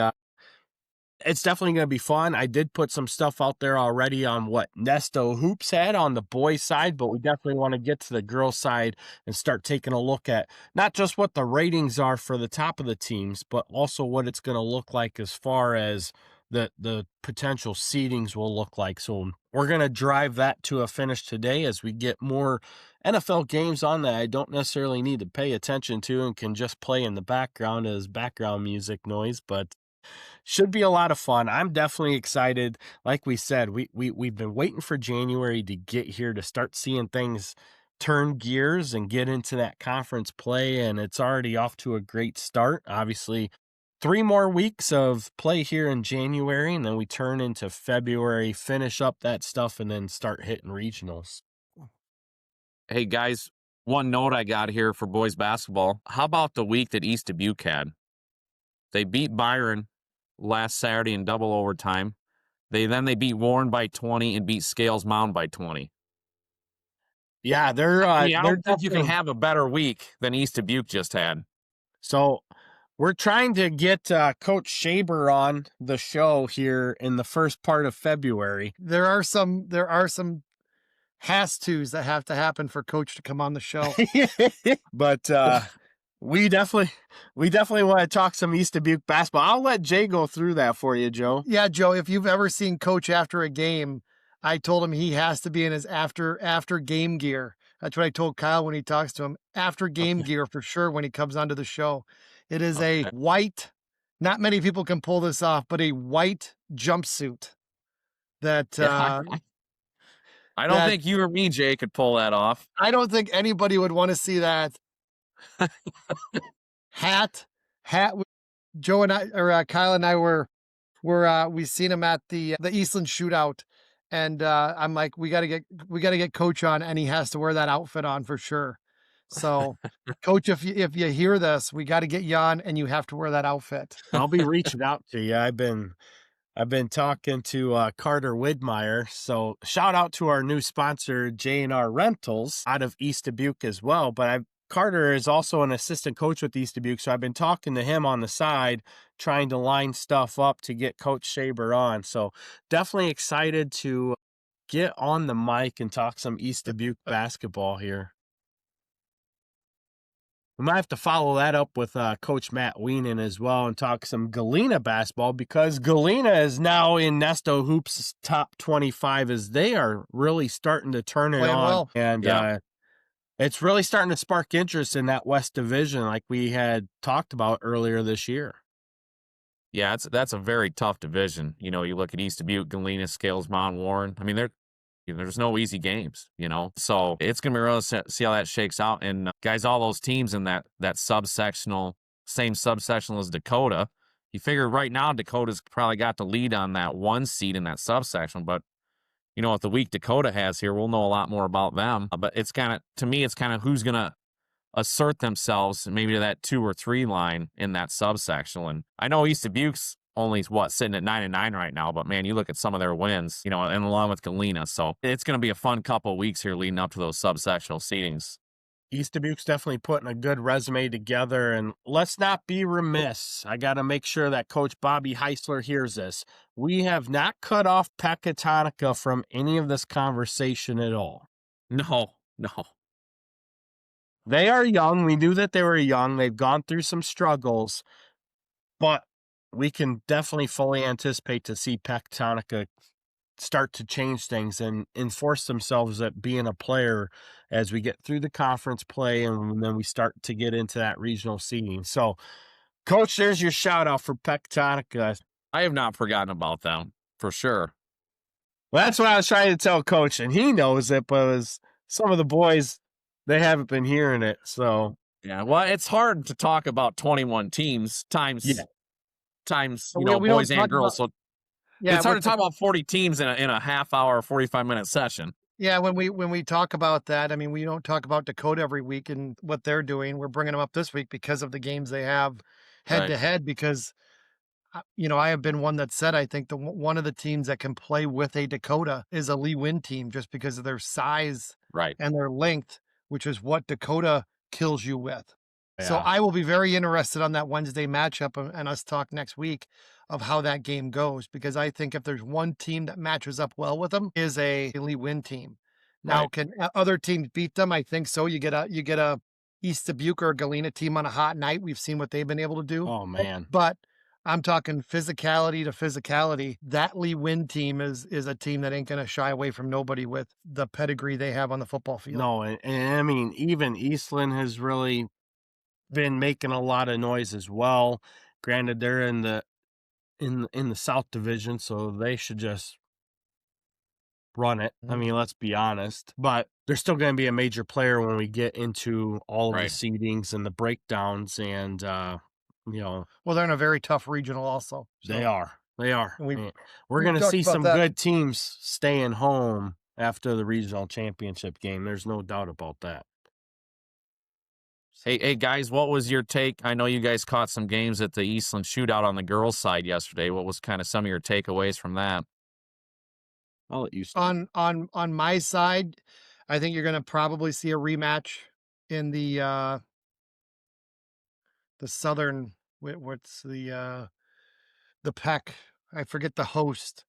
it's definitely going to be fun. I did put some stuff out there already on what Nesto Hoops had on the boys' side, but we definitely want to get to the girls' side and start taking a look at not just what the ratings are for the top of the teams, but also what it's going to look like as far as the potential seedings will look like. So we're going to drive that to a finish today as we get more NFL games on that I don't necessarily need to pay attention to and can just play in the background as background music noise, but should be a lot of fun. I'm definitely excited. Like we said, we've been waiting for January to get here to start seeing things turn gears and get into that conference play, and it's already off to a great start. Obviously, 3 more weeks of play here in January, and then we turn into February, finish up that stuff, and then start hitting regionals. Hey, guys, one note I got here for boys basketball. How about the week that East Dubuque had? They beat Byron last Saturday in double overtime. They beat Warren by 20 and beat Scales Mound by 20. Yeah, I don't think you can have a better week than East Dubuque just had. So we're trying to get Coach Shaber on the show here in the first part of February. There are some has-tos that have to happen for Coach to come on the show. But we definitely want to talk some East Dubuque basketball. I'll let Jay go through that for you, Joe. Yeah, Joe, if you've ever seen Coach after a game, I told him he has to be in his after game gear. That's what I told Kyle when he talks to him. After game gear for sure when he comes onto the show. It is a white, not many people can pull this off, but a white jumpsuit that I don't think you or me, Jay, could pull that off. I don't think anybody would want to see that. hat. Joe and I, or Kyle and I we seen him at the Eastland shootout, and I'm like, we gotta get Coach on, and he has to wear that outfit on for sure. So, Coach, if you hear this, we got to get you on, and you have to wear that outfit. I'll be reaching out to you. I've been talking to Carter Widmeyer. So shout out to our new sponsor, J&R Rentals, out of East Dubuque as well. But Carter is also an assistant coach with East Dubuque, so I've been talking to him on the side, trying to line stuff up to get Coach Shaber on. So definitely excited to get on the mic and talk some East Dubuque basketball here. We might have to follow that up with Coach Matt Weenan as well and talk some Galena basketball, because Galena is now in Nesto Hoops' top 25 as they are really starting to turn it on. Well. And it's really starting to spark interest in that West Division like we had talked about earlier this year. Yeah, that's a very tough division. You know, you look at East Dubuque, Galena, Scales Mound, Warren. I mean, there's no easy games, so it's going to be real to see how that shakes out. And guys, all those teams in that subsectional, same subsectional as Dakota, you figure right now Dakota's probably got the lead on that 1 seed in that subsection. But, with the week Dakota has here, we'll know a lot more about them. But it's to me, it's kind of who's going to assert themselves maybe to that 2 or 3 line in that subsectional. And I know East Dubuque's only sitting at 9-9 right now, but man, you look at some of their wins, and along with Galena. So it's going to be a fun couple of weeks here leading up to those subsectional seedings. East Dubuque's definitely putting a good resume together, and let's not be remiss. I got to make sure that Coach Bobby Heisler hears this. We have not cut off Pecatonica from any of this conversation at all. No. They are young. We knew that they were young. They've gone through some struggles, but we can definitely fully anticipate to see Pecatonica start to change things and enforce themselves at being a player as we get through the conference play and then we start to get into that regional seeding. So, Coach, there's your shout out for Pecatonica. I have not forgotten about them, for sure. Well, that's what I was trying to tell Coach, and he knows it, but some of the boys, they haven't been hearing it. So, yeah, well, it's hard to talk about 21 teams times we boys and girls. Yeah, it's hard to talk about 40 teams in a half hour, 45-minute session. Yeah, when we talk about that, I mean, we don't talk about Dakota every week and what they're doing. We're bringing them up this week because of the games they have head to head. Because I have been one that said I think one of the teams that can play with a Dakota is a Lee Win team, just because of their size and their length, which is what Dakota kills you with. Yeah. So I will be very interested on that Wednesday matchup and us talk next week of how that game goes, because I think if there's one team that matches up well with them is a Lee Win team. Now, can other teams beat them? I think so. You get a East Dubuque or a Galena team on a hot night. We've seen what they've been able to do. Oh man! But I'm talking physicality to physicality. That Lee Win team is a team that ain't going to shy away from nobody with the pedigree they have on the football field. No, and I mean, even Eastland has really been making a lot of noise as well. Granted, they're in the South Division, so they should just run it. I mean, let's be honest. But they're still going to be a major player when we get into all of the seedings and the breakdowns and, Well, they're in a very tough regional also. So. They are. And we're going to see some good teams staying home after the regional championship game. There's no doubt about that. Hey, guys, what was your take? I know you guys caught some games at the Eastland shootout on the girls' side yesterday. What was kind of some of your takeaways from that? I'll let you start. On my side, I think you're going to probably see a rematch in the southern. What's the Peck? I forget the host.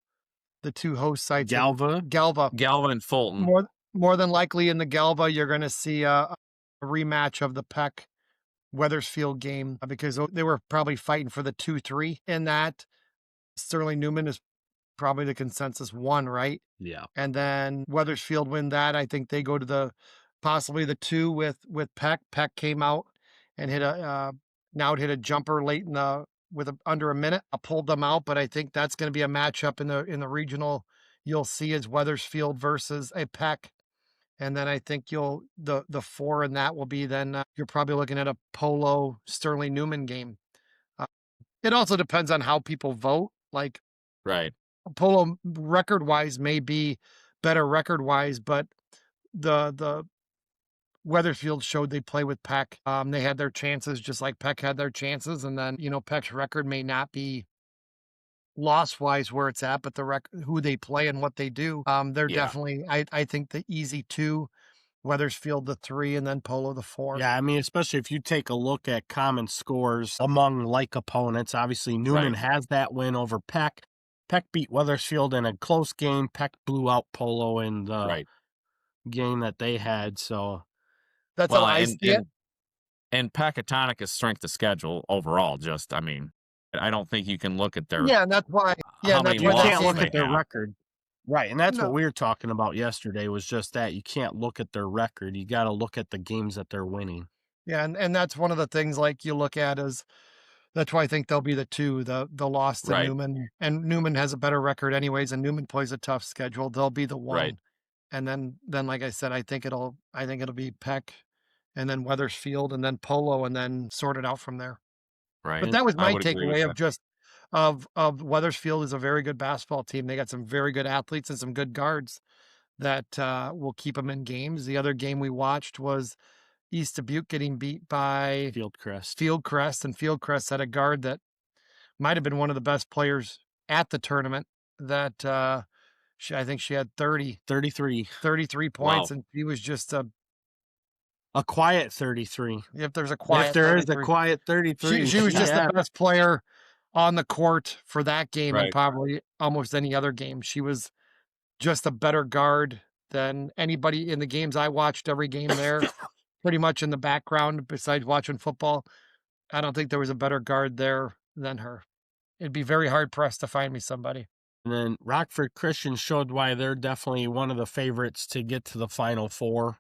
The two host sites. Galva. Galvin and Fulton. More than likely in the Galva, you're going to see a rematch of the Peck Wethersfield game because they were probably fighting for the 2-3 in that. Sterling Newman is probably the consensus 1, right? Yeah. And then Wethersfield win that. I think they go to possibly the 2 with Peck. Peck came out and hit a jumper late with under a minute. I pulled them out, but I think that's going to be a matchup in the regional. You'll see is Wethersfield versus a Peck. And then I think the 4 in that will be then you're probably looking at a Polo Sterling Newman game. It also depends on how people vote. Like, Right. Polo record wise may be better record wise, but the Wethersfield showed they play with Peck. They had their chances just like Peck had their chances. And then, Peck's record may not be loss wise where it's at, but the record, who they play and what they do. They're definitely, I think the easy 2, Wethersfield the 3, and then Polo the 4. Yeah, I mean, especially if you take a look at common scores among like opponents, obviously Newman has that win over Peck. Peck beat Wethersfield in a close game. Peck blew out Polo in the game that they had. So that's how I see it. And Pecatonica's strength of schedule overall, I don't think you can look at their and that's why you can't look at their record. Right, and that's what we were talking about yesterday was just that. You can't look at their record. You got to look at the games that they're winning. Yeah, and that's one of the things like you look at is that's why I think they'll be the 2, the loss to Newman. And Newman has a better record anyways, and Newman plays a tough schedule. They'll be the 1. Right. And then like I said, I think it'll be Peck and then Wethersfield and then Polo and then sort it out from there. Right. But that was my takeaway of Wethersfield is a very good basketball team. They got some very good athletes and some good guards that will keep them in games. The other game we watched was East Dubuque getting beat by Fieldcrest, and Fieldcrest had a guard that might have been one of the best players at the tournament. That I think she had 33 points, and she was just a quiet 33. If there's a quiet, if there is a quiet 33, she was just the best player on the court for that game and probably almost any other game. She was just a better guard than anybody in the games I watched. Every game there. Pretty much in the background besides watching football. I don't think there was a better guard there than her. It'd be very hard pressed to find me somebody. And then Rockford Christian showed why they're definitely one of the favorites to get to the Final Four.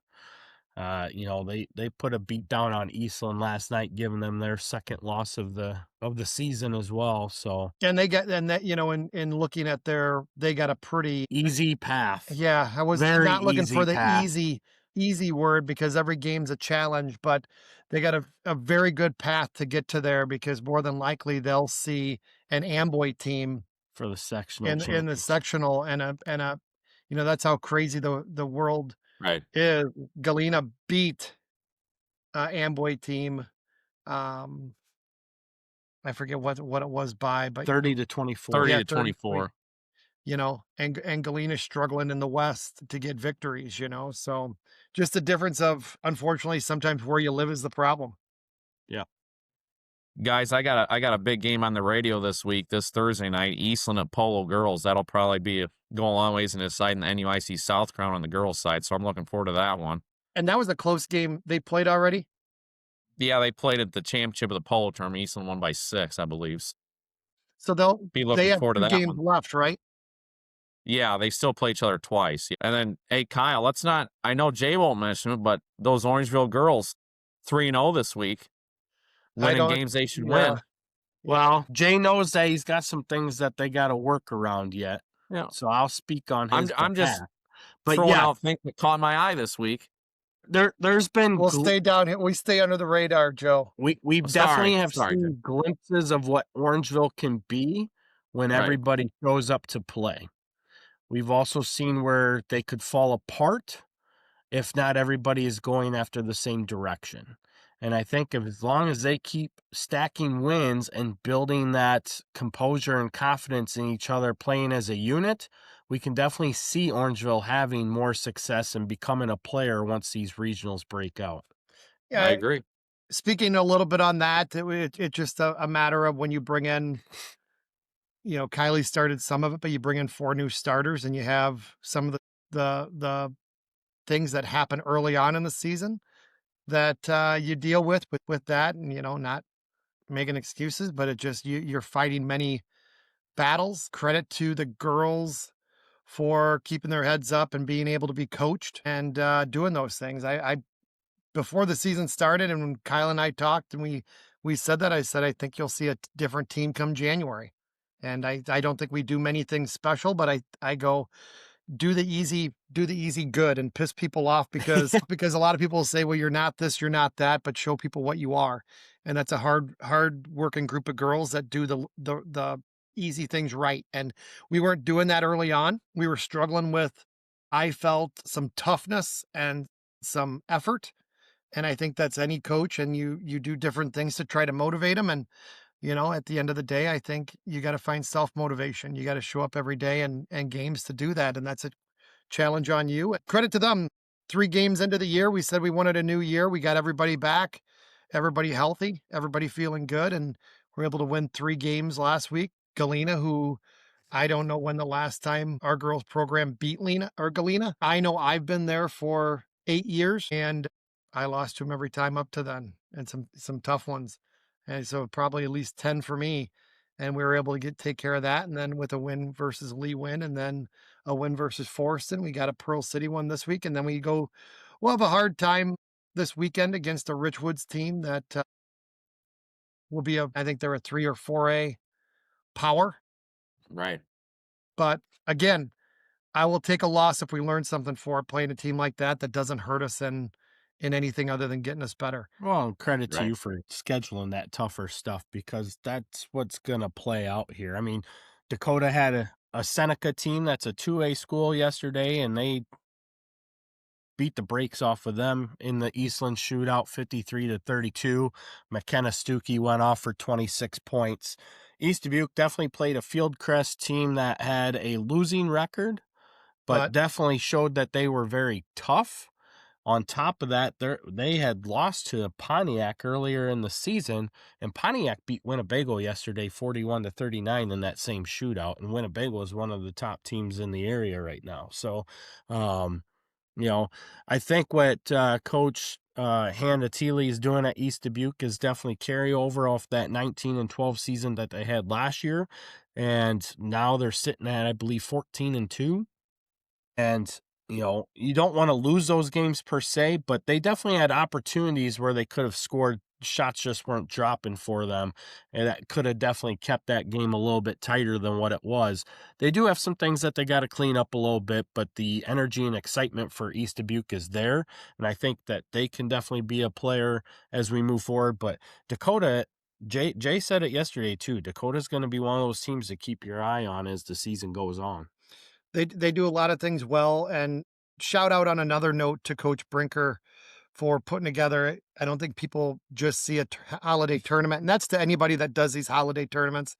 They put a beat down on Eastland last night, giving them their second loss of the season as well. So in looking at they got a pretty easy path. Yeah, I was not looking for the easy word because every game's a challenge, but they got a very good path to get to there because more than likely they'll see an Amboy team for the sectional in the sectional and a that's how crazy the world is. Galena beat Amboy team. I forget what it was by, but 30-24. 30-24. And Galena's struggling in the West to get victories, so just the difference of, unfortunately, sometimes where you live is the problem. Yeah. Guys, I got a big game on the radio this Thursday night, Eastland at Polo girls. That'll probably be going a long ways in deciding the NUIC South Crown on the girls' side, so I'm looking forward to that one. And that was a close game they played already? Yeah, they played at the championship of the Polo tournament. Eastland won by 6, I believe. So they have 2 games left, right? Yeah, they still play each other twice. And then, hey, Kyle, I know Jay won't mention it, but those Orangeville girls, 3-0 this week, winning games they should win. Well, Jay knows that he's got some things that they got to work around yet. Yeah. So I'll speak on his I'm just throwing out things that caught my eye this week. There's been we'll stay down here. We stay under the radar, Joe. We definitely have seen glimpses of what Orangeville can be when everybody shows up to play. We've also seen where they could fall apart if not everybody is going after the same direction. And I think as long as they keep stacking wins and building that composure and confidence in each other, playing as a unit, we can definitely see Orangeville having more success and becoming a player once these regionals break out. Yeah, I agree. speaking a little bit on that, it's just a matter of when you bring in, Kylie started some of it, but you bring in 4 new starters and you have some of the things that happen early on in the season that you deal with that, and not making excuses, but it just you're fighting many battles. Credit to the girls for keeping their heads up and being able to be coached and doing those things. I before the season started, and when Kyle and I talked, and we said that, I said I think you'll see a different team come January, and I don't think we do many things special, but I go do the easy good and piss people off because because a lot of people will say, well, you're not this, you're not that, but show people what you are. And that's a hard working group of girls that do the easy things right. And we weren't doing that early on. We were struggling with, I felt, some toughness and some effort. And I think that's any coach, and you do different things to try to motivate them. And at the end of the day, I think you got to find self-motivation. You got to show up every day and games to do that. And that's a challenge on you. Credit to them. 3 games into the year, we said we wanted a new year. We got everybody back, everybody healthy, everybody feeling good. And we're able to win 3 games last week. Galena, who I don't know when the last time our girls program beat Galena. I know I've been there for 8 years, and I lost to them every time up to then, and some tough ones. And so probably at least 10 for me. And we were able to take care of that. And then with a win versus Lee win, and then a win versus Forreston, we got a Pearl City one this week. And then we'll have a hard time this weekend against a Richwoods team that will be I think they're a 3 or 4A power. Right. But again, I will take a loss if we learn something for it, playing a team like that doesn't hurt us in anything other than getting us better. Well, credit to Right. you for scheduling that tougher stuff, because that's what's going to play out here. I mean, Dakota had a Seneca team that's a 2A school yesterday, and they beat the brakes off of them in the Eastland shootout, 53-32. McKenna Stuckey went off for 26 points. East Dubuque definitely played a Fieldcrest team that had a losing record, but definitely showed that they were very tough. On top of that, they had lost to Pontiac earlier in the season, and Pontiac beat Winnebago yesterday 41-39 in that same shootout, and Winnebago is one of the top teams in the area right now. So, I think what Coach Hannah Thiele is doing at East Dubuque is definitely carryover off that 19-12 season that they had last year, and now they're sitting at, I believe, 14-2. And you don't want to lose those games per se, but they definitely had opportunities where they could have scored. Shots just weren't dropping for them, and that could have definitely kept that game a little bit tighter than what it was. They do have some things that they got to clean up a little bit, but the energy and excitement for East Dubuque is there, and I think that they can definitely be a player as we move forward. But Dakota, Jay said it yesterday too, Dakota's going to be one of those teams to keep your eye on as the season goes on. They do a lot of things well, and shout out on another note to Coach Brinker for putting together. I don't think people just see a holiday tournament, and that's to anybody that does these holiday tournaments.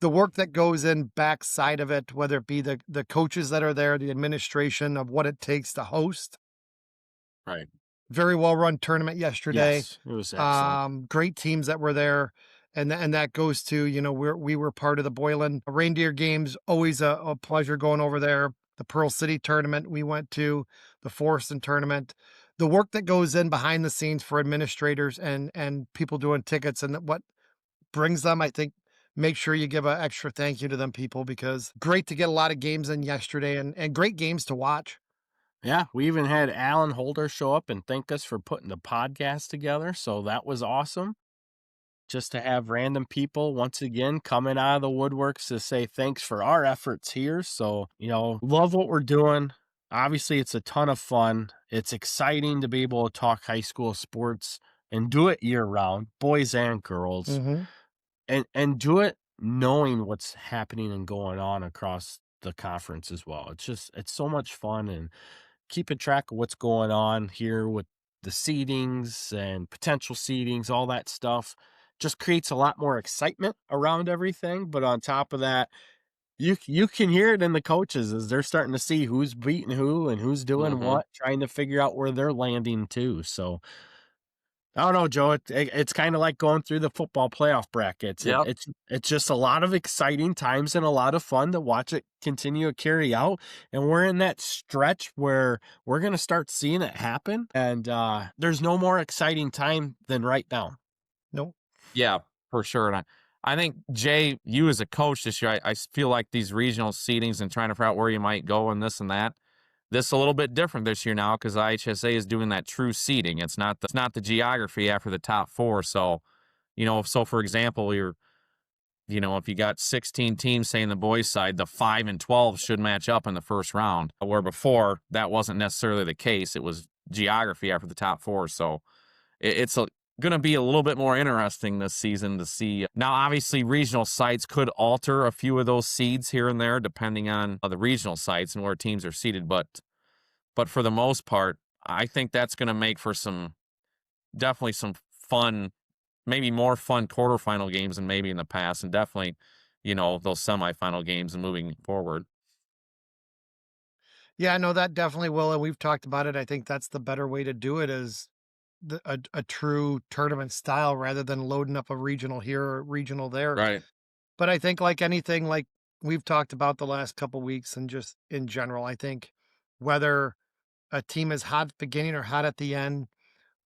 The work that goes in backside of it, whether it be the coaches that are there, the administration of what it takes to host. Right. Very well run tournament yesterday. Yes, it was excellent. Great teams that were there. And that goes to, we were part of the Boylan Reindeer Games. Always a pleasure going over there. The Pearl City tournament we went to, the Forreston tournament. The work that goes in behind the scenes for administrators and people doing tickets, and what brings them, I think, make sure you give an extra thank you to them people, because great to get a lot of games in yesterday and great games to watch. Yeah, we even had Alan Holder show up and thank us for putting the podcast together, so that was awesome. Just to have random people once again coming out of the woodworks to say thanks for our efforts here. So, love what we're doing. Obviously, it's a ton of fun. It's exciting to be able to talk high school sports and do it year round, boys and girls, and do it knowing what's happening and going on across the conference as well. It's so much fun, and keeping track of what's going on here with the seedings and potential seedings, all that stuff just creates a lot more excitement around everything. But on top of that, You can hear it in the coaches as they're starting to see who's beating who and who's doing what, trying to figure out where they're landing too. So I don't know, Joe. It's kind of like going through the football playoff brackets. Yep. It's just a lot of exciting times and a lot of fun to watch it continue to carry out. And we're in that stretch where we're going to start seeing it happen. And there's no more exciting time than right now. Nope. Yeah, for sure. And I think, Jay, you as a coach this year, I feel like these regional seedings and trying to figure out where you might go and this and that. This is a little bit different this year now because IHSA is doing that true seeding. It's not the geography after the top 4. So, so for example, if you got 16 teams saying the boys side, the 5 and 12 should match up in the first round. Where before that wasn't necessarily the case. It was geography after the top 4. So it's going to be a little bit more interesting this season to see. Now, obviously, regional sites could alter a few of those seeds here and there, depending on the regional sites and where teams are seated. But for the most part, I think that's going to make for definitely some fun, maybe more fun quarterfinal games than maybe in the past, and definitely, those semifinal games and moving forward. Yeah, no, that definitely will. And we've talked about it. I think that's the better way to do it is a true tournament style rather than loading up a regional here or regional there. Right. But I think like anything, like we've talked about the last couple weeks and just in general, I think whether a team is hot at the beginning or hot at the end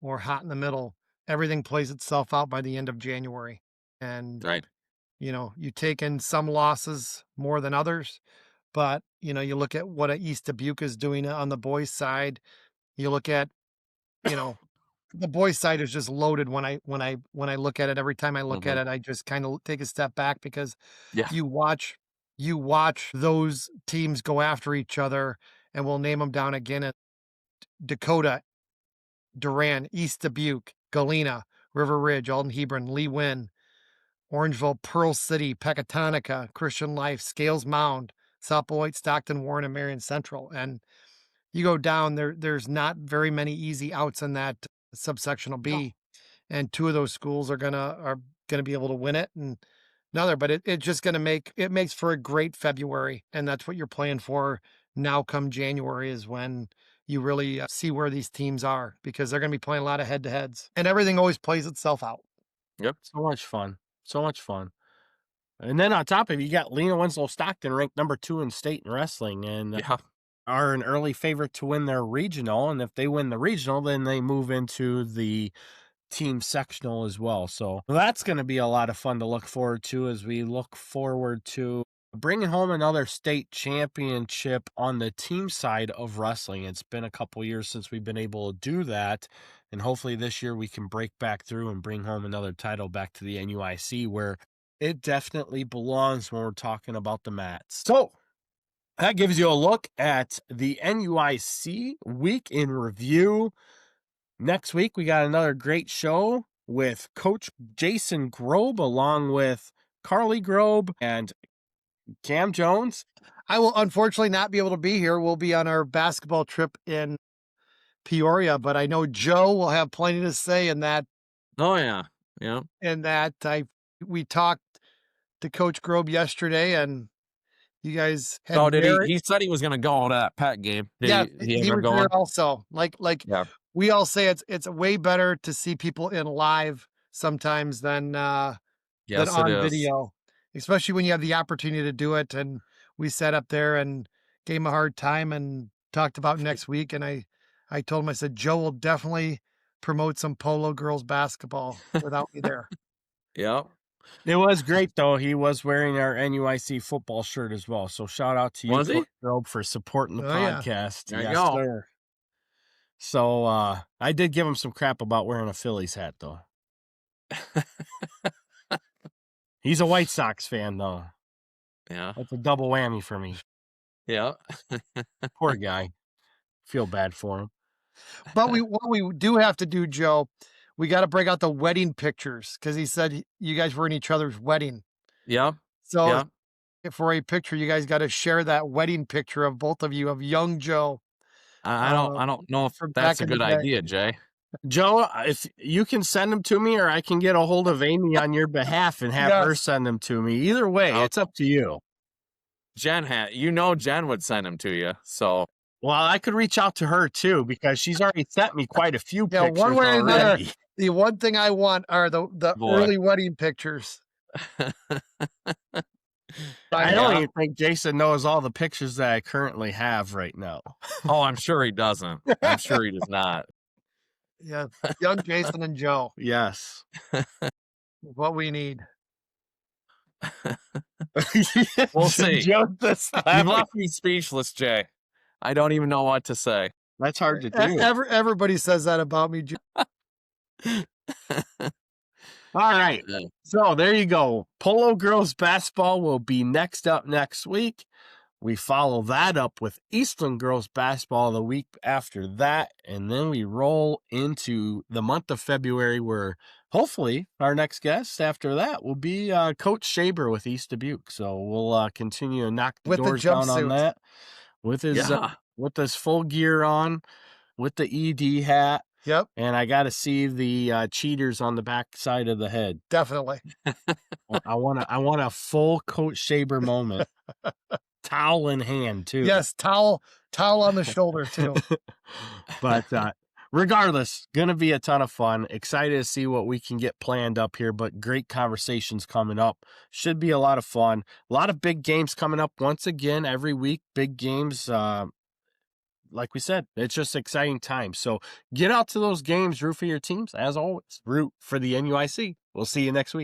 or hot in the middle, everything plays itself out by the end of January. And, Right. You take in some losses more than others, but, you look at what East Dubuque is doing on the boys' side. You look at, the boys' side is just loaded when I look at it. Every time I look at it, I just kind of take a step back because you watch those teams go after each other, and we'll name them down again: Dakota, Durand, East Dubuque, Galena, River Ridge, Alden Hebron, Lee Wynn, Orangeville, Pearl City, Pecatonica, Christian Life, Scales Mound, South Beloit, Stockton, Warren, and Marion Central. And you go down there's not very many easy outs in that subsectional B, and 2 of those schools are gonna be able to win it, and another. But it's just gonna makes for a great February, and that's what you're playing for now. Come January is when you really see where these teams are, because they're gonna be playing a lot of head-to-heads, and everything always plays itself out. Yep. So much fun. And then on top of it, you got Lena Winslow Stockton ranked number 2 in state in wrestling, and are an early favorite to win their regional. And if they win the regional, then they move into the team sectional as well. So that's going to be a lot of fun to look forward to as we look forward to bringing home another state championship on the team side of wrestling. It's been a couple years since we've been able to do that. And hopefully this year we can break back through and bring home another title back to the NUIC, where it definitely belongs when we're talking about the mats. So that gives you a look at the NUIC week in review. Next week, we got another great show with Coach Jason Grobe, along with Carly Grobe and Cam Jones. I will unfortunately not be able to be here. We'll be on our basketball trip in Peoria, but I know Joe will have plenty to say in that. Oh, yeah. Yeah. And that we talked to Coach Grobe yesterday, and you guys had he said he was going to go to that Pet game. He was there also. Like we all say, it's way better to see people in live sometimes than on video, especially when you have the opportunity to do it. And we sat up there and gave him a hard time and talked about next week. And I told him, I said, Joe will definitely promote some Polo girls basketball without me there. Yeah. It was great, though. He was wearing our NUIC football shirt as well. So shout out to you, Coach Grobe, for supporting the podcast. There you go. Sir. So I did give him some crap about wearing a Phillies hat, though. He's a White Sox fan, though. Yeah. That's a double whammy for me. Yeah. Poor guy. Feel bad for him. But what we do have to do, Joe, we got to break out the wedding pictures, because he said you guys were in each other's wedding. Yeah. So for a picture, you guys got to share that wedding picture of both of you, of young Joe. I don't know if that's a good idea, Jay. Joe, if you can send them to me, or I can get a hold of Amy on your behalf and have her send them to me. Either way, it's up to you. Jen Jen would send them to you. So Well, I could reach out to her too because she's already sent me quite a few Yeah, pictures one way or another, already. the one thing I want are the Boy. early wedding pictures. I don't even think Jason knows all the pictures that I currently have right now. Oh, I'm sure he doesn't. I'm sure he does not. Yeah, young Jason and Joe, Yes. what we need. We'll see. Just this You've laughing. left me speechless, Jay. I don't even know what to say. That's hard to do. Everybody says that about me. All right. So there you go. Polo girls basketball will be next up next week. We follow that up with Eastland girls basketball the week after that. And then we roll into the month of February where hopefully our next guest after that will be Coach Shaber with East Dubuque. So we'll continue to knock the With the doors down on jumpsuit. that with his full gear on, with the ED hat. Yep, And I got to see the cheaters on the back side of the head. definitely. I want a full Coach Shaber moment. Towel in hand too. Yes, towel on the shoulder too. But regardless, gonna be a ton of fun. Excited to see what we can get planned up here, but great conversations coming up. Should be a lot of fun. A lot of big games coming up once again every week. Big games. Like we said, it's just exciting times. So get out to those games, root for your teams. As always, root for the NUIC. We'll see you next week.